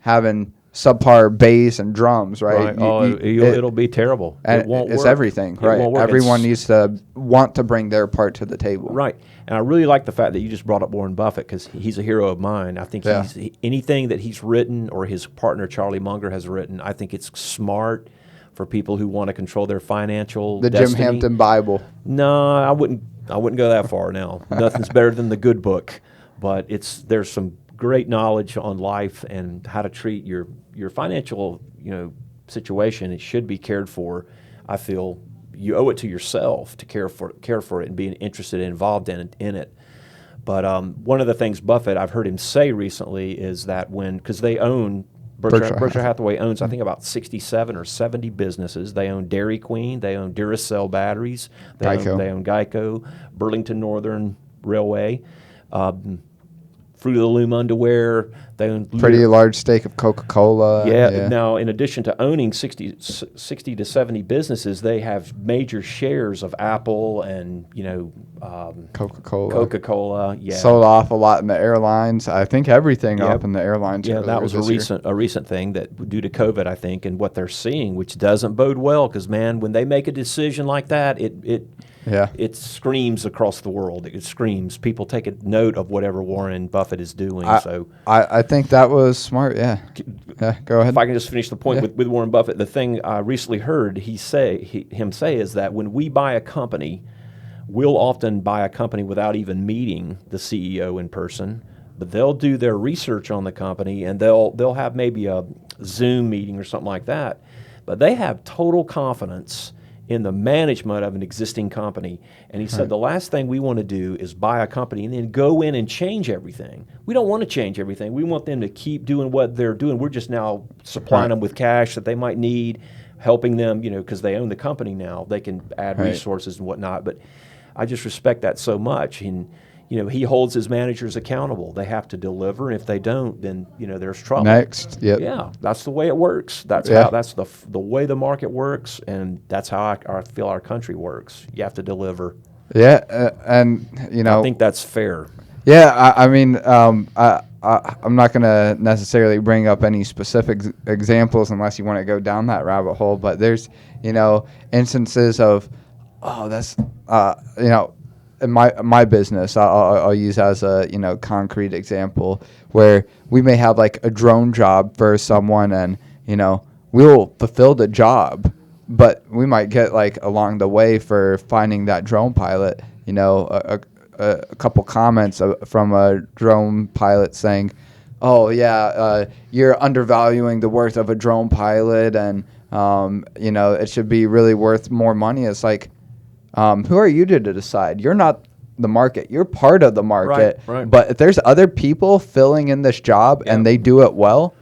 having subpar bass and drums, right? Right. It'll be terrible. And It won't it's work. everything, It right? won't work. Everyone It's- needs to want to bring their part to the table. Right. And I really like the fact that you just brought up Warren Buffett because he's a hero of mine. I think Yeah. anything that he's written or his partner Charlie Munger has written, I think it's smart for people who want to control their financial The destiny. Jim Hampton Bible. No, I wouldn't go that far now. Nothing's better than the good book, but there's some great knowledge on life and how to treat your financial, situation. It should be cared for. I feel you owe it to yourself to care for it and being interested and involved in it. But one of the things Buffett, I've heard him say recently, is that because they own Berkshire Hathaway owns, I think, about 67 or 70 businesses. They own Dairy Queen, they own Duracell batteries, they own Geico, Burlington Northern Railway, Fruit of the Loom underwear. They own Pretty large stake of Coca-Cola. Yeah. Now, in addition to owning 60 to 70 businesses, they have major shares of Apple and Coca-Cola. Coca-Cola. Yeah. Sold off a lot in the airlines. I think everything Yep. up in the airlines. Yeah, that was a recent thing that due to COVID, I think, and what they're seeing, which doesn't bode well, because man, when they make a decision like that, it screams across the world. It screams. People take a note of whatever Warren Buffett is doing. I think that was smart. Yeah. Yeah. Go ahead. If I can just finish the point with Warren Buffett, the thing I recently heard him say is that when we buy a company, we'll often buy a company without even meeting the CEO in person, but they'll do their research on the company and they'll have maybe a Zoom meeting or something like that, but they have total confidence in the management of an existing company. And he said, the last thing we want to do is buy a company and then go in and change everything. We don't want to change everything. We want them to keep doing what they're doing. We're just now supplying them with cash that they might need, helping them, because they own the company now. They can add resources and whatnot. But I just respect that so much. And, he holds his managers accountable. They have to deliver. And if they don't, then, there's trouble. Next. Yep. Yeah, that's the way it works. That's the way the market works, and that's how I feel our country works. You have to deliver. Yeah, and I think that's fair. Yeah, I mean, I'm not going to necessarily bring up any specific examples unless you want to go down that rabbit hole. But there's, instances of, that's, in my business, I'll use as a concrete example where we may have like a drone job for someone, and we'll fulfill the job, but we might get like along the way for finding that drone pilot, a couple comments from a drone pilot saying, "Oh yeah, you're undervaluing the worth of a drone pilot, and it should be really worth more money." It's like, who are you to decide? You're not the market. You're part of the market. Right. But if there's other people filling in this job and they do it well,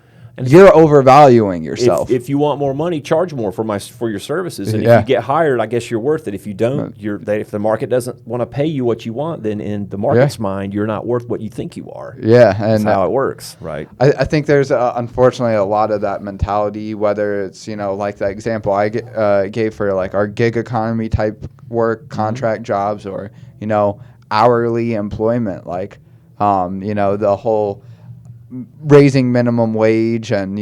you're overvaluing yourself. If you want more money, charge more for your services. And if you get hired, I guess you're worth it. If you don't, if the market doesn't want to pay you what you want, then in the market's mind, you're not worth what you think you are. Yeah, and that's how it works, right? I think there's unfortunately a lot of that mentality. Whether it's like the example I gave for like our gig economy type work, contract jobs, or hourly employment, like the whole raising minimum wage, and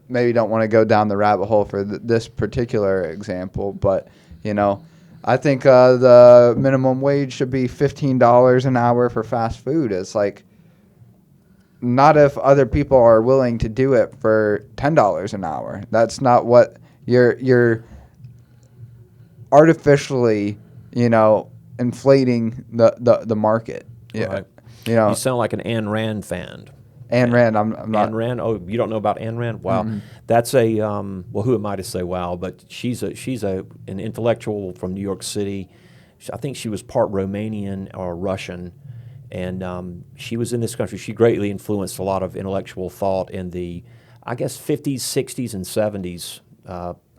maybe don't want to go down the rabbit hole for this particular example, but I think the minimum wage should be $15 an hour for fast food. It's like, not if other people are willing to do it for $10 an hour. That's not what you're artificially inflating the market. Yeah, right. You sound like an Ayn Rand fan. Ayn Rand, I'm not. Ayn Rand. Oh, you don't know about Ayn Rand? Wow, that's a well. Who am I to say wow? But she's an intellectual from New York City. I think she was part Romanian or Russian, and she was in this country. She greatly influenced a lot of intellectual thought in the, I guess, 50s, 60s, and 70s.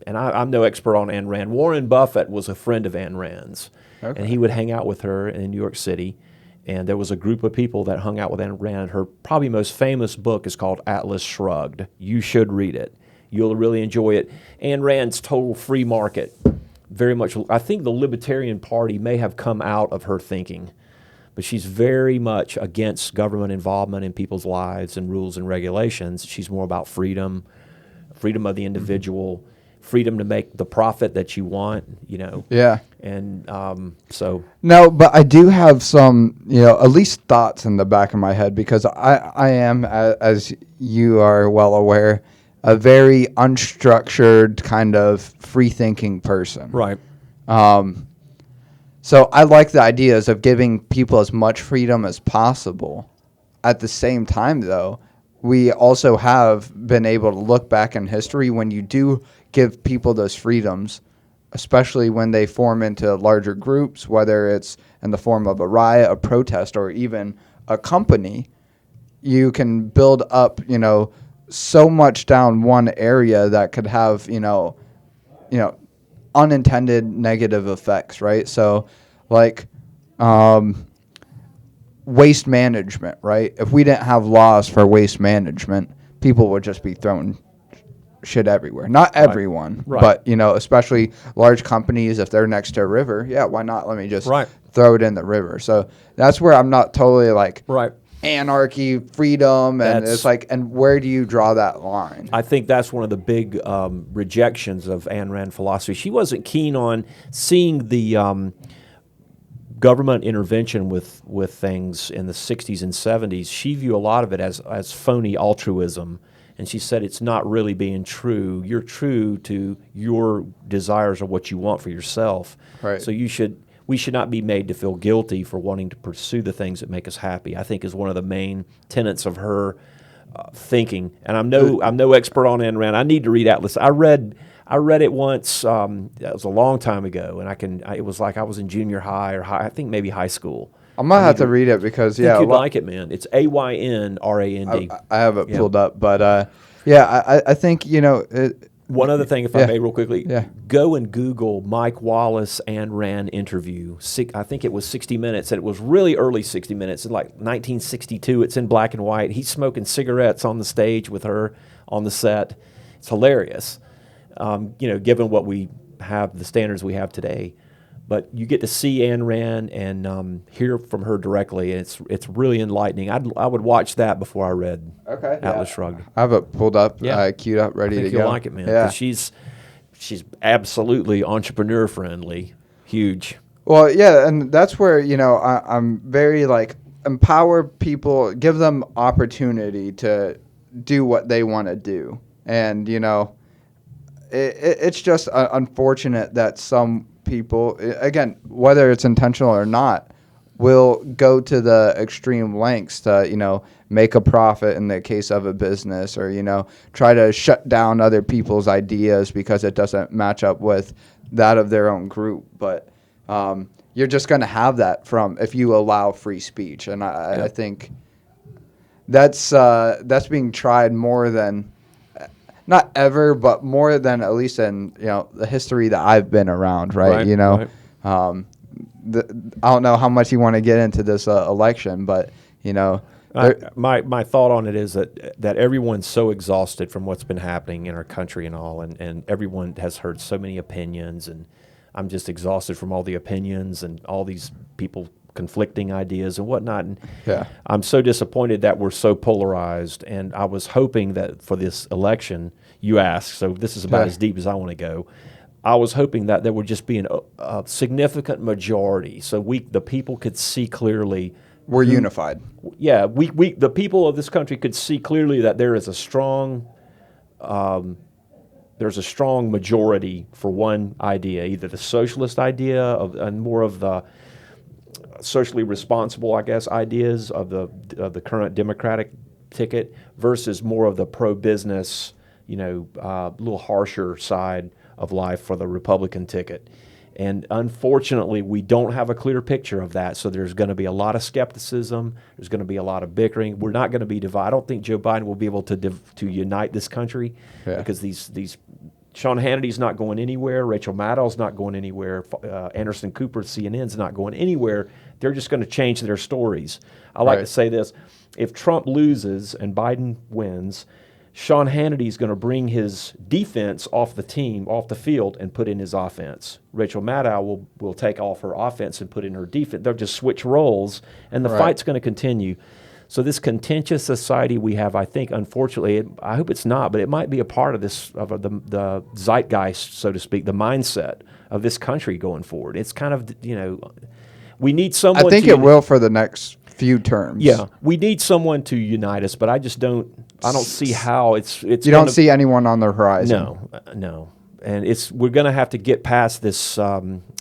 And I'm no expert on Ayn Rand. Warren Buffett was a friend of Ayn Rand's. Okay. And he would hang out with her in New York City. And there was a group of people that hung out with Ayn Rand. Her probably most famous book is called Atlas Shrugged. You should read it. You'll really enjoy it. Ayn Rand's total free market, very much. I think the Libertarian Party may have come out of her thinking, but she's very much against government involvement in people's lives and rules and regulations. She's more about freedom, freedom of the individual, freedom to make the profit that you want, Yeah. And so. No, but I do have some, at least thoughts in the back of my head, because I am, as you are well aware, a very unstructured kind of free-thinking person. Right. So I like the ideas of giving people as much freedom as possible. At the same time, though, we also have been able to look back in history when you do give people those freedoms, especially when they form into larger groups, whether it's in the form of a riot, a protest, or even a company, you can build up, so much down one area that could have, unintended negative effects, right? So, like, waste management, right? If we didn't have laws for waste management, people would just be throwing shit everywhere. Not everyone, Right. but, especially large companies, if they're next to a river, yeah, why not? Let me just throw it in the river. So that's where I'm not totally like anarchy, freedom, and it's like, and where do you draw that line? I think that's one of the big rejections of Ayn Rand philosophy. She wasn't keen on seeing the government intervention with things in the 60s and 70s. She viewed a lot of it as phony altruism. And she said it's not really being true. You're true to your desires or what you want for yourself. Right. So we should not be made to feel guilty for wanting to pursue the things that make us happy, I think is one of the main tenets of her thinking. And I'm no expert on Ayn Rand. I need to read Atlas. I read it once. That was a long time ago, and it was like I was in junior high or I think maybe high school. I might have to read it because, I think you'd like it, man. It's AYNRAND. I have it pulled up, but I think, one other thing, if I may, real quickly, Yeah. go and Google Mike Wallace Ayn Rand interview. I think it was 60 Minutes, and it was really early 60 Minutes, in like 1962. It's in black and white. He's smoking cigarettes on the stage with her on the set. It's hilarious, given what we have, the standards we have today. But you get to see Ayn Rand and hear from her directly, and it's really enlightening. I would watch that before I read Atlas Shrugged. I have it pulled up, queued up, ready to go. I think you'll like it, man. Yeah. 'Cause she's absolutely entrepreneur friendly, huge. Well, yeah, and that's where, I'm very, empower people, give them opportunity to do what they want to do. And, it's just unfortunate that some people, again, whether it's intentional or not, will go to the extreme lengths to, make a profit in the case of a business, or, try to shut down other people's ideas because it doesn't match up with that of their own group. But you're just going to have that if you allow free speech. And I think that's being tried more than, not ever, but more than at least in the history that I've been around, right? Right. I don't know how much you want to get into this election, but my thought on it is that everyone's so exhausted from what's been happening in our country and all, and everyone has heard so many opinions, and I'm just exhausted from all the opinions and all these people conflicting ideas and whatnot. And I'm so disappointed that we're so polarized. And I was hoping that for this election, you asked, so this is about as deep as I want to go. I was hoping that there would just be a significant majority, so the people could see clearly. We're unified. Yeah, the people of this country could see clearly that there is a strong. There's a strong majority for one idea, either the socialist idea and more of the socially responsible, I guess, ideas of the current Democratic ticket versus more of the pro-business, little harsher side of life for the Republican ticket. And unfortunately, we don't have a clear picture of that. So there's going to be a lot of skepticism. There's going to be a lot of bickering. We're not going to be divided. I don't think Joe Biden will be able to unite this country because these Sean Hannity's not going anywhere. Rachel Maddow's not going anywhere. Anderson Cooper at CNN's not going anywhere. They're just going to change their stories. I like to say this. If Trump loses and Biden wins, Sean Hannity's going to bring his defense off the team, off the field, and put in his offense. Rachel Maddow will take off her offense and put in her defense. They'll just switch roles, and the fight's going to continue. So this contentious society we have, I think, unfortunately, I hope it's not, but it might be a part of this, of the zeitgeist, so to speak, the mindset of this country going forward. It's kind of, we need someone. I think it will for the next few terms. Yeah, we need someone to unite us, but I just don't see how it's. You don't see anyone on the horizon. No. And we're going to have to get past this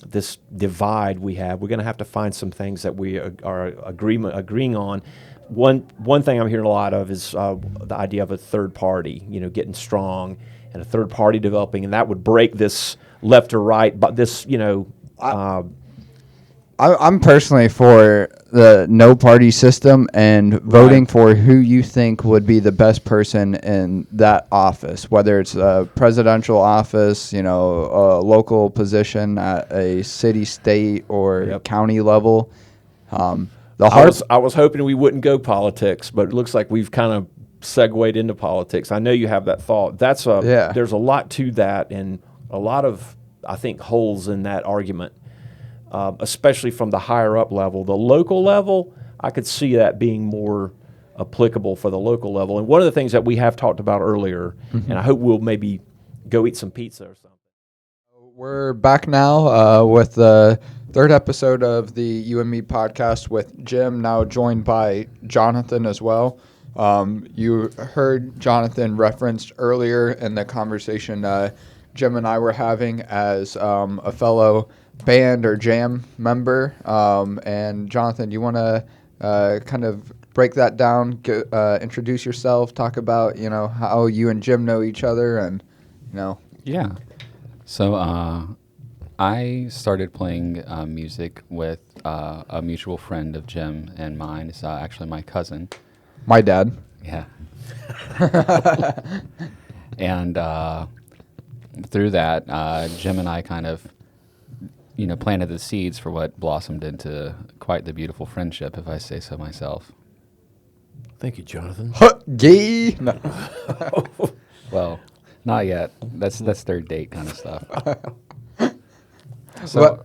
this divide we have. We're going to have to find some things that we are agreeing on. One thing I'm hearing a lot of is the idea of a third party, getting strong, and a third party developing, and that would break this left or right. But this, I'm personally for the no party system and voting for who you think would be the best person in that office, whether it's a presidential office, a local position at a city, state, or county level. I was hoping we wouldn't go politics, but it looks like we've kind of segued into politics. I know you have that thought. There's a lot to that, and a lot of, I think, holes in that argument. Especially from the higher up level. The local level, I could see that being more applicable for the local level. And one of the things that we have talked about earlier, and I hope we'll maybe go eat some pizza or something. We're back now with the third episode of the You and Me podcast with Jim, now joined by Jonathan as well. You heard Jonathan referenced earlier in the conversation Jim and I were having as a fellow band or jam member. And Jonathan, you want to kind of break that down, introduce yourself, talk about, how you and Jim know each other and, Yeah. So I started playing music with a mutual friend of Jim and mine. It's actually my cousin. My dad. Yeah. And through that, Jim and I kind of planted the seeds for what blossomed into quite the beautiful friendship, if I say so myself. Thank you, Jonathan. Gay. No. Well, not yet. That's third date kind of stuff. So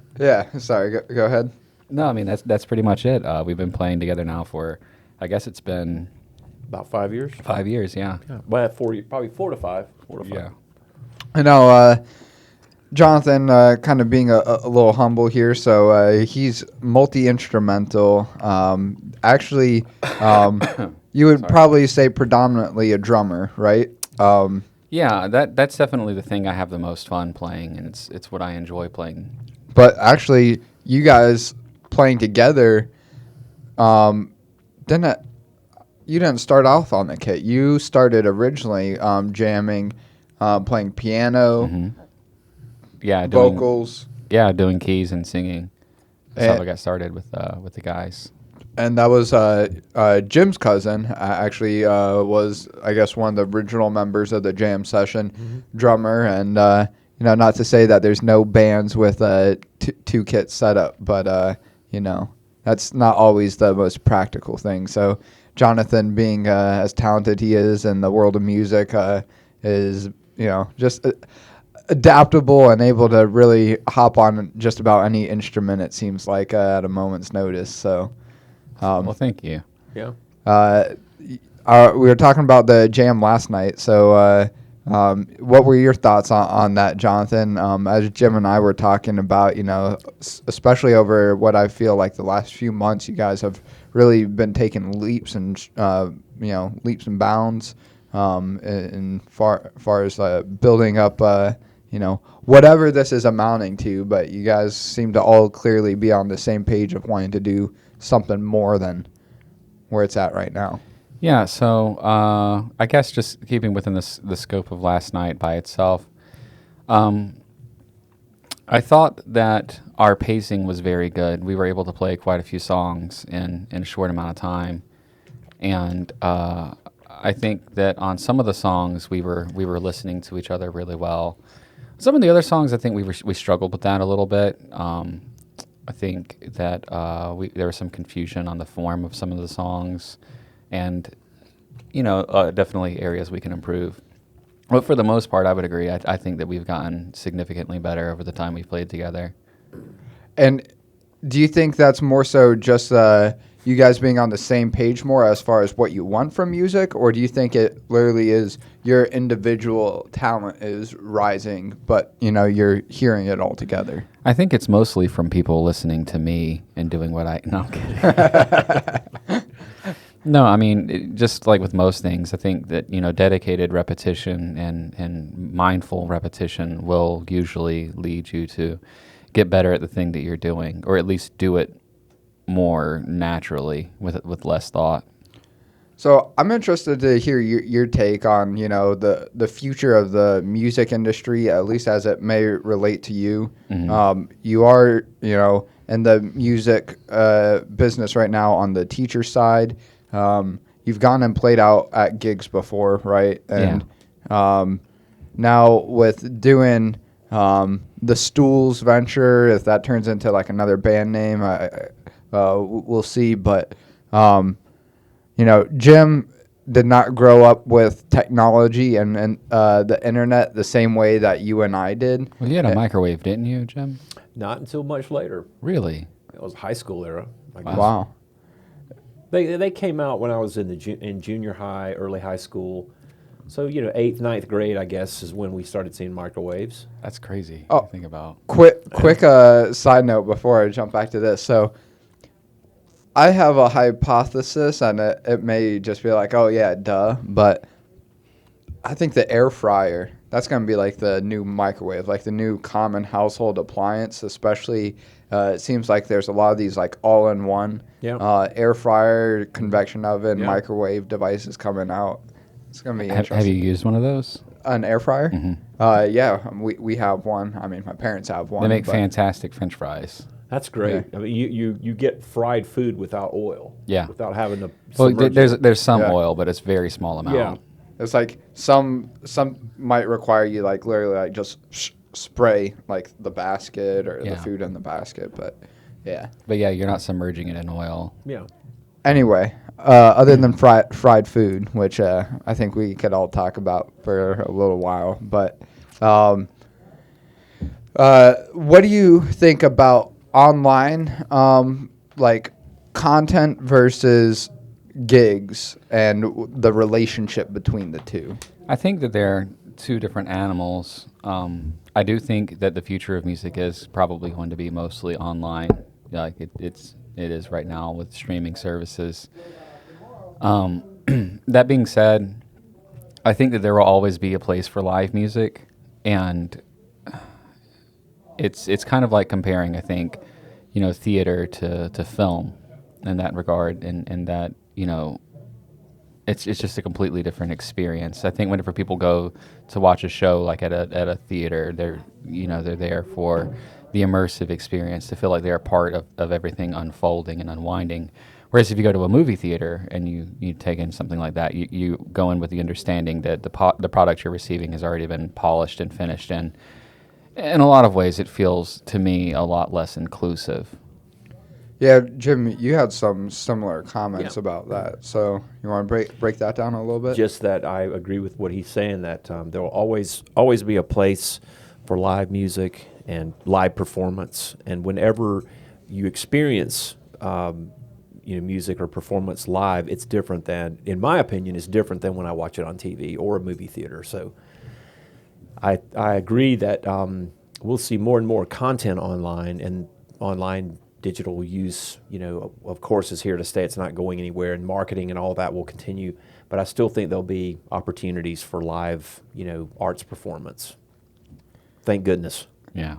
sorry. Go ahead. No, I mean that's pretty much it. We've been playing together now for, I guess it's been about 5 years. 5 years, yeah. Well, probably 4 to 5. 4 to 5. Yeah. I know. Jonathan, kind of being a little humble here, so he's multi-instrumental. Actually, you would probably say predominantly a drummer, right? Yeah, that's definitely the thing I have the most fun playing, and it's what I enjoy playing. But actually, you guys playing together, you didn't start off on the kit. You started originally jamming, playing piano. Mm-hmm. Yeah, vocals. Doing keys and singing. That's how I got started with the guys. And that was Jim's cousin. Actually, was I guess one of the original members of the jam session, drummer. And not to say that there's no bands with two kit setup, but that's not always the most practical thing. So Jonathan, being as talented he is in the world of music, is just adaptable and able to really hop on just about any instrument, it seems like, at a moment's notice. So, well, thank you. Yeah. We were talking about the jam last night. So, what were your thoughts on that, Jonathan? As Jim and I were talking about, especially over what I feel like the last few months, you guys have really been taking leaps and bounds. In far as building up, whatever this is amounting to, but you guys seem to all clearly be on the same page of wanting to do something more than where it's at right now. Yeah, so I guess just keeping within the scope of last night by itself, I thought that our pacing was very good. We were able to play quite a few songs in a short amount of time, and I think that on some of the songs we were listening to each other really well. Some of the other songs, I think we struggled with that a little bit. I think that there was some confusion on the form of some of the songs, and definitely areas we can improve. But for the most part, I would agree. I think that we've gotten significantly better over the time we've played together. And do you think that's more so just you guys being on the same page more as far as what you want from music, or do you think it literally is your individual talent is rising, but you're hearing it all together? I think it's mostly from people listening to me and doing what I. No, I'm kidding. No, I mean, just like with most things, I think that dedicated repetition and mindful repetition will usually lead you to get better at the thing that you're doing, or at least do it more naturally with less thought. So I'm interested to hear your take on the future of the music industry, at least as it may relate to you. Mm-hmm. You are in the music business right now on the teacher side. You've gone and played out at gigs before, right? And now with doing the Stools venture, if that turns into like another band name, we'll see. But Jim did not grow up with technology and the internet the same way that you and I did. Well, you had a microwave, didn't you, Jim? Not until much later. Really? It was high school era. I guess. Wow. They came out when I was in in junior high, early high school. So 8th, 9th grade, I guess, is when we started seeing microwaves. That's crazy Oh, to think about. Quick side note before I jump back to this. So I have a hypothesis, and it may just be like, oh yeah, duh, but I think the air fryer, that's going to be like the new microwave, like the new common household appliance, especially it seems like there's a lot of these like all-in-one air fryer, convection oven, microwave devices coming out. It's going to be interesting. Have you used one of those? An air fryer? Mm-hmm. Yeah, we have one. I mean, my parents have one. They make fantastic French fries. That's great. Yeah. I mean, you get fried food without oil. Yeah. Without having to. Well, there's some oil, but it's very small amount. Yeah. It's like some might require you like literally like just spray like the basket or the food in the basket, but yeah. But yeah, you're not submerging it in oil. Yeah. Anyway, other than fried food, which I think we could all talk about for a little while, but what do you think about online like content versus gigs and the relationship between the two? I think that they're two different animals. I do think that the future of music is probably going to be mostly online, like it is right now with streaming services. That being said, I think that there will always be a place for live music, and it's kind of like comparing, I think, theater to film in that regard, and that it's just a completely different experience. I think whenever people go to watch a show like at a theater, they're there for the immersive experience, to feel like they're a part of everything unfolding and unwinding. Whereas if you go to a movie theater and you take in something like that, you go in with the understanding that the product you're receiving has already been polished and finished, and in a lot of ways it feels to me a lot less inclusive. Yeah, Jim, you had some similar comments about that. So you want to break that down a little bit? Just that I agree with what he's saying, that there will always be a place for live music and live performance. And whenever you experience music or performance live, it's different than, in my opinion, it's different than when I watch it on TV or a movie theater. So I agree that we'll see more and more content online, and online digital use, of course, is here to stay. It's not going anywhere, and marketing and all that will continue. But I still think there'll be opportunities for live, arts performance. Thank goodness. Yeah.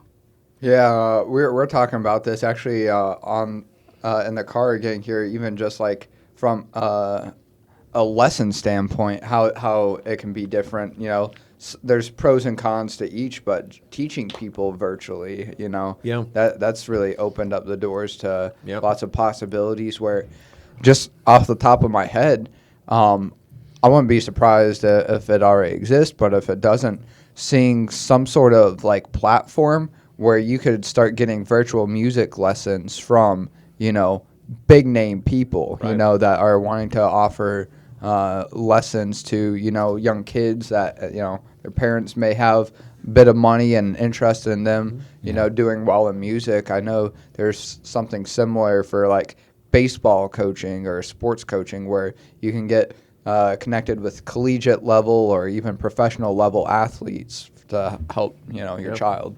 Yeah, we're talking about this actually on in the car getting here, even just like from a lesson standpoint, how it can be different. There's pros and cons to each, but teaching people virtually, that's really opened up the doors to lots of possibilities. Where, just off the top of my head, I wouldn't be surprised if it already exists, but if it doesn't, seeing some sort of like platform where you could start getting virtual music lessons from, big name people, Right. that are wanting to offer lessons to, young kids that, their parents may have a bit of money and interest in them, doing well in music. I know there's something similar for like baseball coaching or sports coaching where you can get connected with collegiate level or even professional level athletes to help, your Yep. child.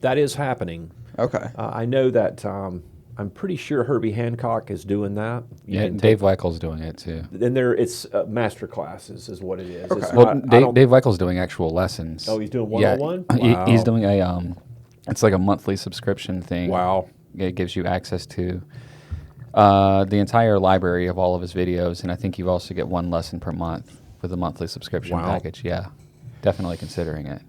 That is happening. Okay. I know that I'm pretty sure Herbie Hancock is doing that. Yeah, And Dave Weichel's doing it too. Then it's master classes is what it is. Okay. It's Well, not- I Dave, don't- Dave Weichel's doing actual lessons. Oh, he's doing Yeah, one-on-one? he's Wow. doing it's like a monthly subscription thing. Wow. It gives you access to the entire library of all of his videos, and I think you also get one lesson per month with a monthly subscription Wow. package. Yeah, definitely considering it.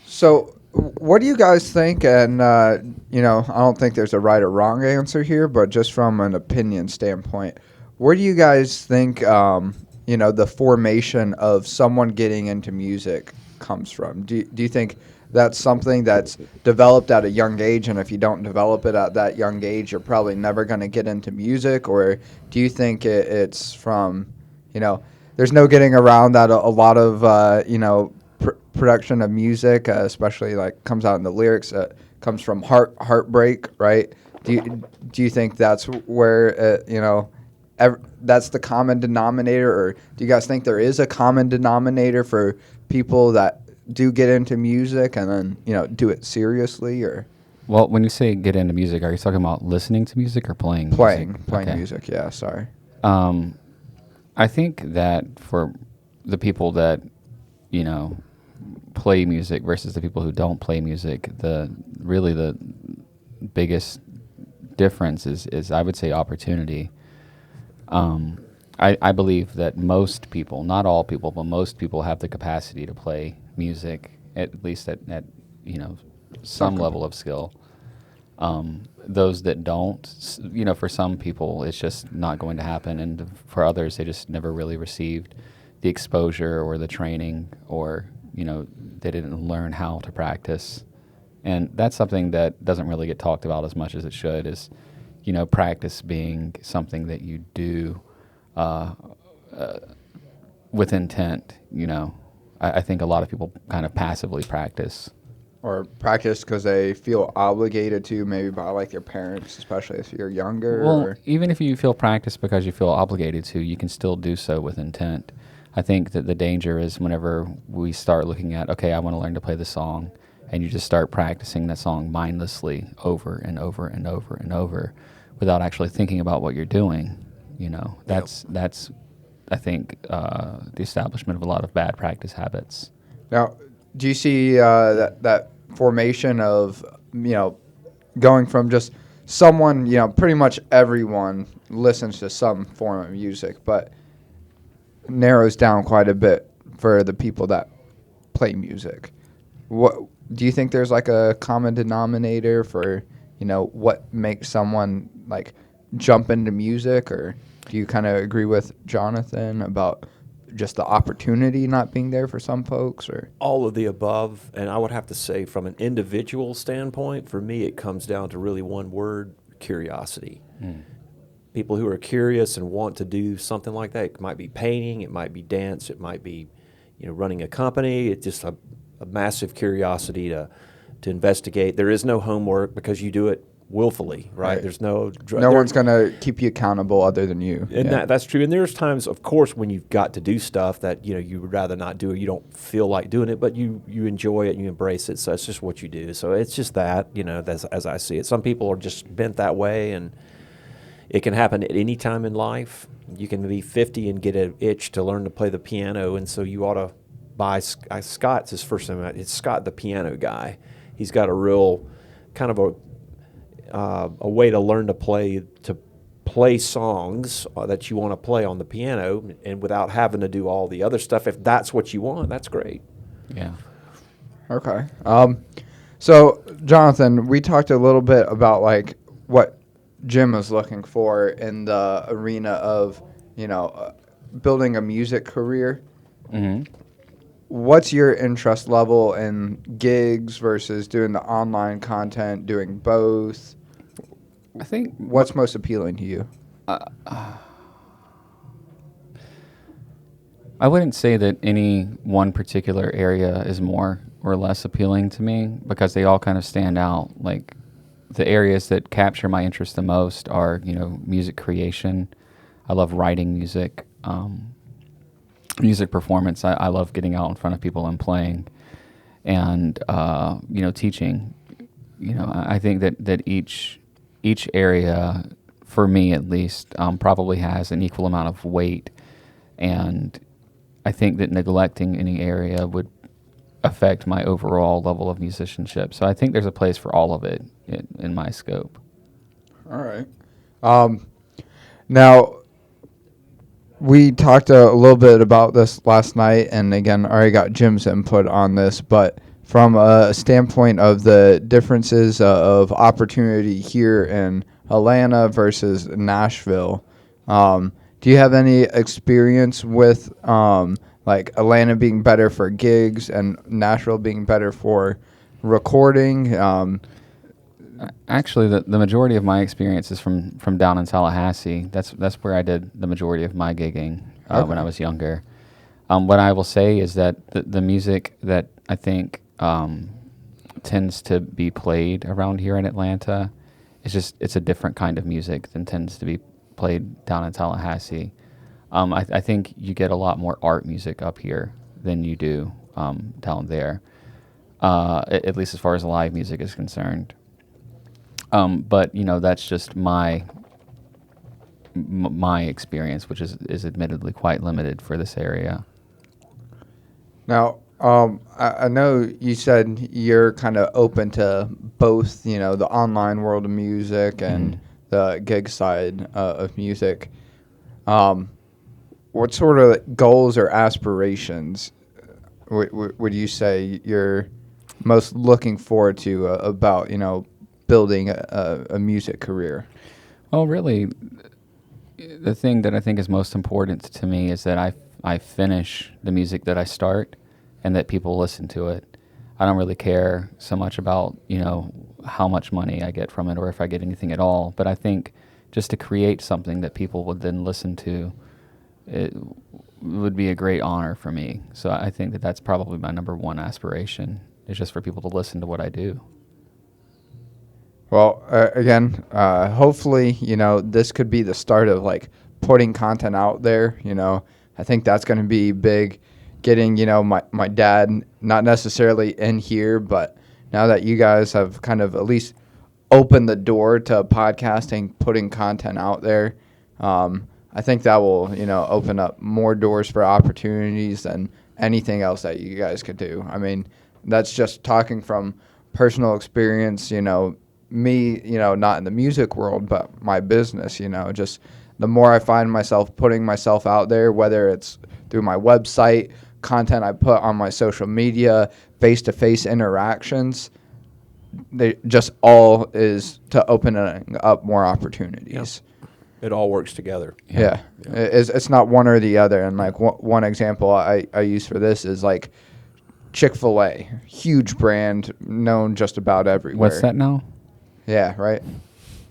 So, what do you guys think? And, I don't think there's a right or wrong answer here, but just from an opinion standpoint, where do you guys think, the formation of someone getting into music comes from? Do you think that's something that's developed at a young age, and if you don't develop it at that young age, you're probably never going to get into music? Or do you think it's from, there's no getting around that a lot of, production of music, especially like comes out in the lyrics, comes from heartbreak, right? Do you think that's where that's the common denominator, or do you guys think there is a common denominator for people that do get into music and then do it seriously, or Well, when you say get into music, are you talking about listening to music or playing playing music? Okay. music? Yeah, sorry. I think that for the people that, play music versus the people who don't play music, the biggest difference is I would say opportunity. I believe that most people, not all people, but most people have the capacity to play music, at least at some level of skill. Those that don't, for some people, it's just not going to happen. And for others, they just never really received the exposure or the training, or, they didn't learn how to practice. And that's something that doesn't really get talked about as much as it should, is, practice being something that you do with intent. I think a lot of people kind of passively practice. Or practice because they feel obligated to, maybe by like their parents, especially if you're younger. Well, or even if you feel practice because you feel obligated to, you can still do so with intent. I think that the danger is whenever we start looking at, okay, I want to learn to play the song, and you just start practicing that song mindlessly over and over and over and over without actually thinking about what you're doing. That's I think, the establishment of a lot of bad practice habits. Now, do you see that formation of, going from just someone, pretty much everyone listens to some form of music, but narrows down quite a bit for the people that play music? What do you think there's like a common denominator for, what makes someone like jump into music? Or do you kind of agree with Jonathan about just the opportunity not being there for some folks? Or All of the above, and I would have to say from an individual standpoint, for me it comes down to really one word: curiosity. People who are curious and want to do something like that. It might be painting, it might be dance, it might be running a company. It's just a massive curiosity to investigate. There is no homework because you do it willfully, right? There's no one's going to keep you accountable other than you. And that's true. And there's times, of course, when you've got to do stuff that you would rather not do, or you don't feel like doing it, but you enjoy it and you embrace it. So it's just what you do. So it's just that, as I see it. Some people are just bent that way, and it can happen at any time in life. You can be 50 and get an itch to learn to play the piano, and so you ought to buy Scott's his first name. It's Scott, the piano guy. He's got a real kind of a way to learn to play songs that you want to play on the piano, and without having to do all the other stuff. If that's what you want, that's great. Yeah. Okay. So, Jonathan, we talked a little bit about like what Jim is looking for in the arena of, building a music career. Hmm. What's your interest level in gigs versus doing the online content, doing both? I think What's most appealing to you? I wouldn't say that any one particular area is more or less appealing to me because they all kind of stand out. Like the areas that capture my interest the most are, music creation. I love writing music, music performance. I love getting out in front of people and playing, and teaching. I think that each area, for me at least, probably has an equal amount of weight, and I think that neglecting any area would affect my overall level of musicianship. So I think there's a place for all of it in my scope. All right. Now, we talked a little bit about this last night, and again, I already got Jim's input on this, but from a standpoint of the differences of opportunity here in Atlanta versus Nashville, do you have any experience with like Atlanta being better for gigs and Nashville being better for recording? Actually, the majority of my experience is from down in Tallahassee. That's where I did the majority of my gigging when I was younger. What I will say is that the music that I think tends to be played around here in Atlanta it's a different kind of music than tends to be played down in Tallahassee. I think you get a lot more art music up here than you do down there, at least as far as live music is concerned. But that's just my experience, which is admittedly quite limited for this area. Now, I know you said you're kind of open to both, the online world of music and the gig side of music. What sort of goals or aspirations would you say you're most looking forward to about, building a music career? Well, really, the thing that I think is most important to me is that I finish the music that I start and that people listen to it. I don't really care so much about, how much money I get from it or if I get anything at all. But I think just to create something that people would then listen to, it would be a great honor for me. So I think that that's probably my number one aspiration, is just for people to listen to what I do. Well, again, hopefully, this could be the start of like putting content out there. I think that's going to be big. Getting, my dad, not necessarily in here, but now that you guys have kind of at least opened the door to podcasting, putting content out there, I think that will, open up more doors for opportunities than anything else that you guys could do. I mean, that's just talking from personal experience, me, not in the music world, but my business, just the more I find myself putting myself out there, whether it's through my website, content I put on my social media, face-to-face interactions, they just all is to open up more opportunities. It all works together. Yeah. It's not one or the other. And like one example I use for this is like Chick-fil-A, huge brand known just about everywhere. What's that now? Yeah, right.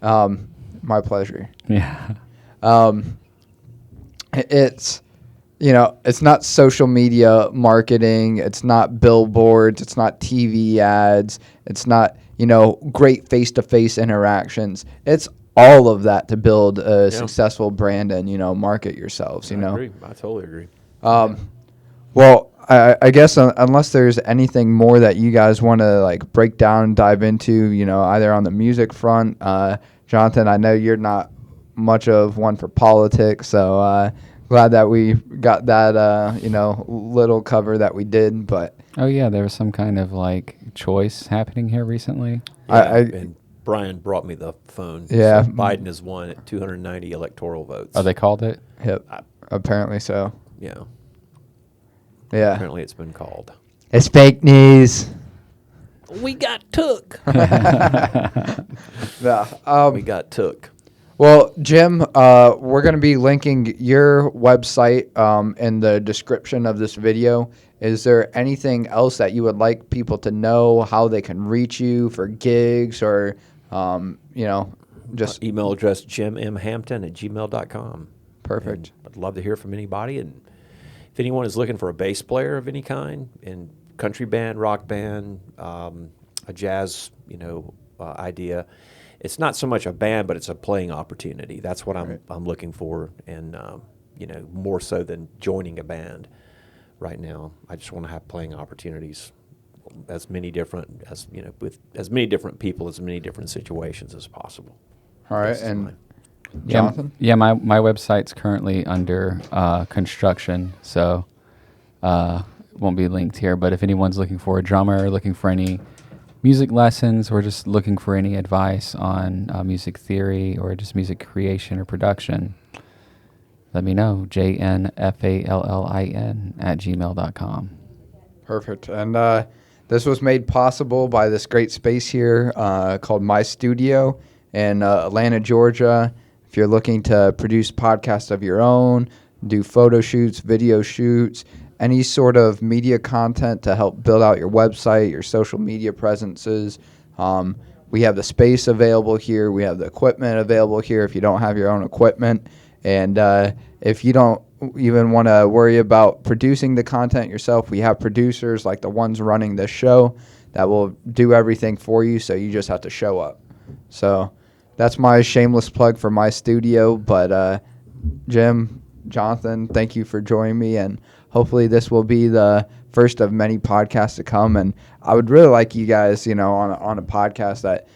My pleasure. Yeah. It's, it's not social media marketing. It's not billboards. It's not TV ads. It's not, great face-to-face interactions. It's all of that to build a successful brand and, market yourselves, I agree. I totally agree. Well, I guess unless there's anything more that you guys want to like break down and dive into, either on the music front, Jonathan, I know you're not much of one for politics, so glad that we got that, little cover that we did. But oh yeah, there was some kind of like choice happening here recently. And Brian brought me the phone. Yeah, So Biden has won at 290 electoral votes. Oh, they called it? Yep. Apparently so. Yeah. Yeah. Apparently it's been called. It's fake news. We got took. Yeah. We got took. Well, Jim, we're going to be linking your website in the description of this video. Is there anything else that you would like people to know, how they can reach you for gigs or, just Email address jimmhampton@gmail.com. perfect? And I'd love to hear from anybody. And if anyone is looking for a bass player of any kind, in country band, rock band, a jazz, idea, it's not so much a band, but it's a playing opportunity. That's what I'm looking for, and more so than joining a band. Right now, I just want to have playing opportunities, with as many different people, as many different situations as possible. All right, This is and mine. Jonathan? Yeah, my website's currently under construction, so won't be linked here. But if anyone's looking for a drummer, looking for any music lessons, or just looking for any advice on music theory or just music creation or production, let me know. JNFALLIN@gmail.com. Perfect. And this was made possible by this great space here called My Studio in Atlanta, Georgia. If you're looking to produce podcasts of your own, do photo shoots, video shoots, any sort of media content to help build out your website, your social media presences, we have the space available here. We have the equipment available here if you don't have your own equipment. And if you don't even want to worry about producing the content yourself, we have producers like the ones running this show that will do everything for you, so you just have to show up. So that's my shameless plug for My Studio. But Jim, Jonathan, thank you for joining me, and hopefully this will be the first of many podcasts to come. And I would really like you guys, on a podcast that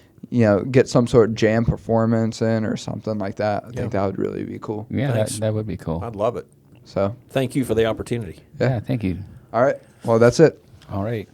get some sort of jam performance in or something like that. I think that would really be cool. Yeah, Thanks. that would be cool. I'd love it. So, Thank you for the opportunity. Yeah, thank you. all right. Well, that's it. All right.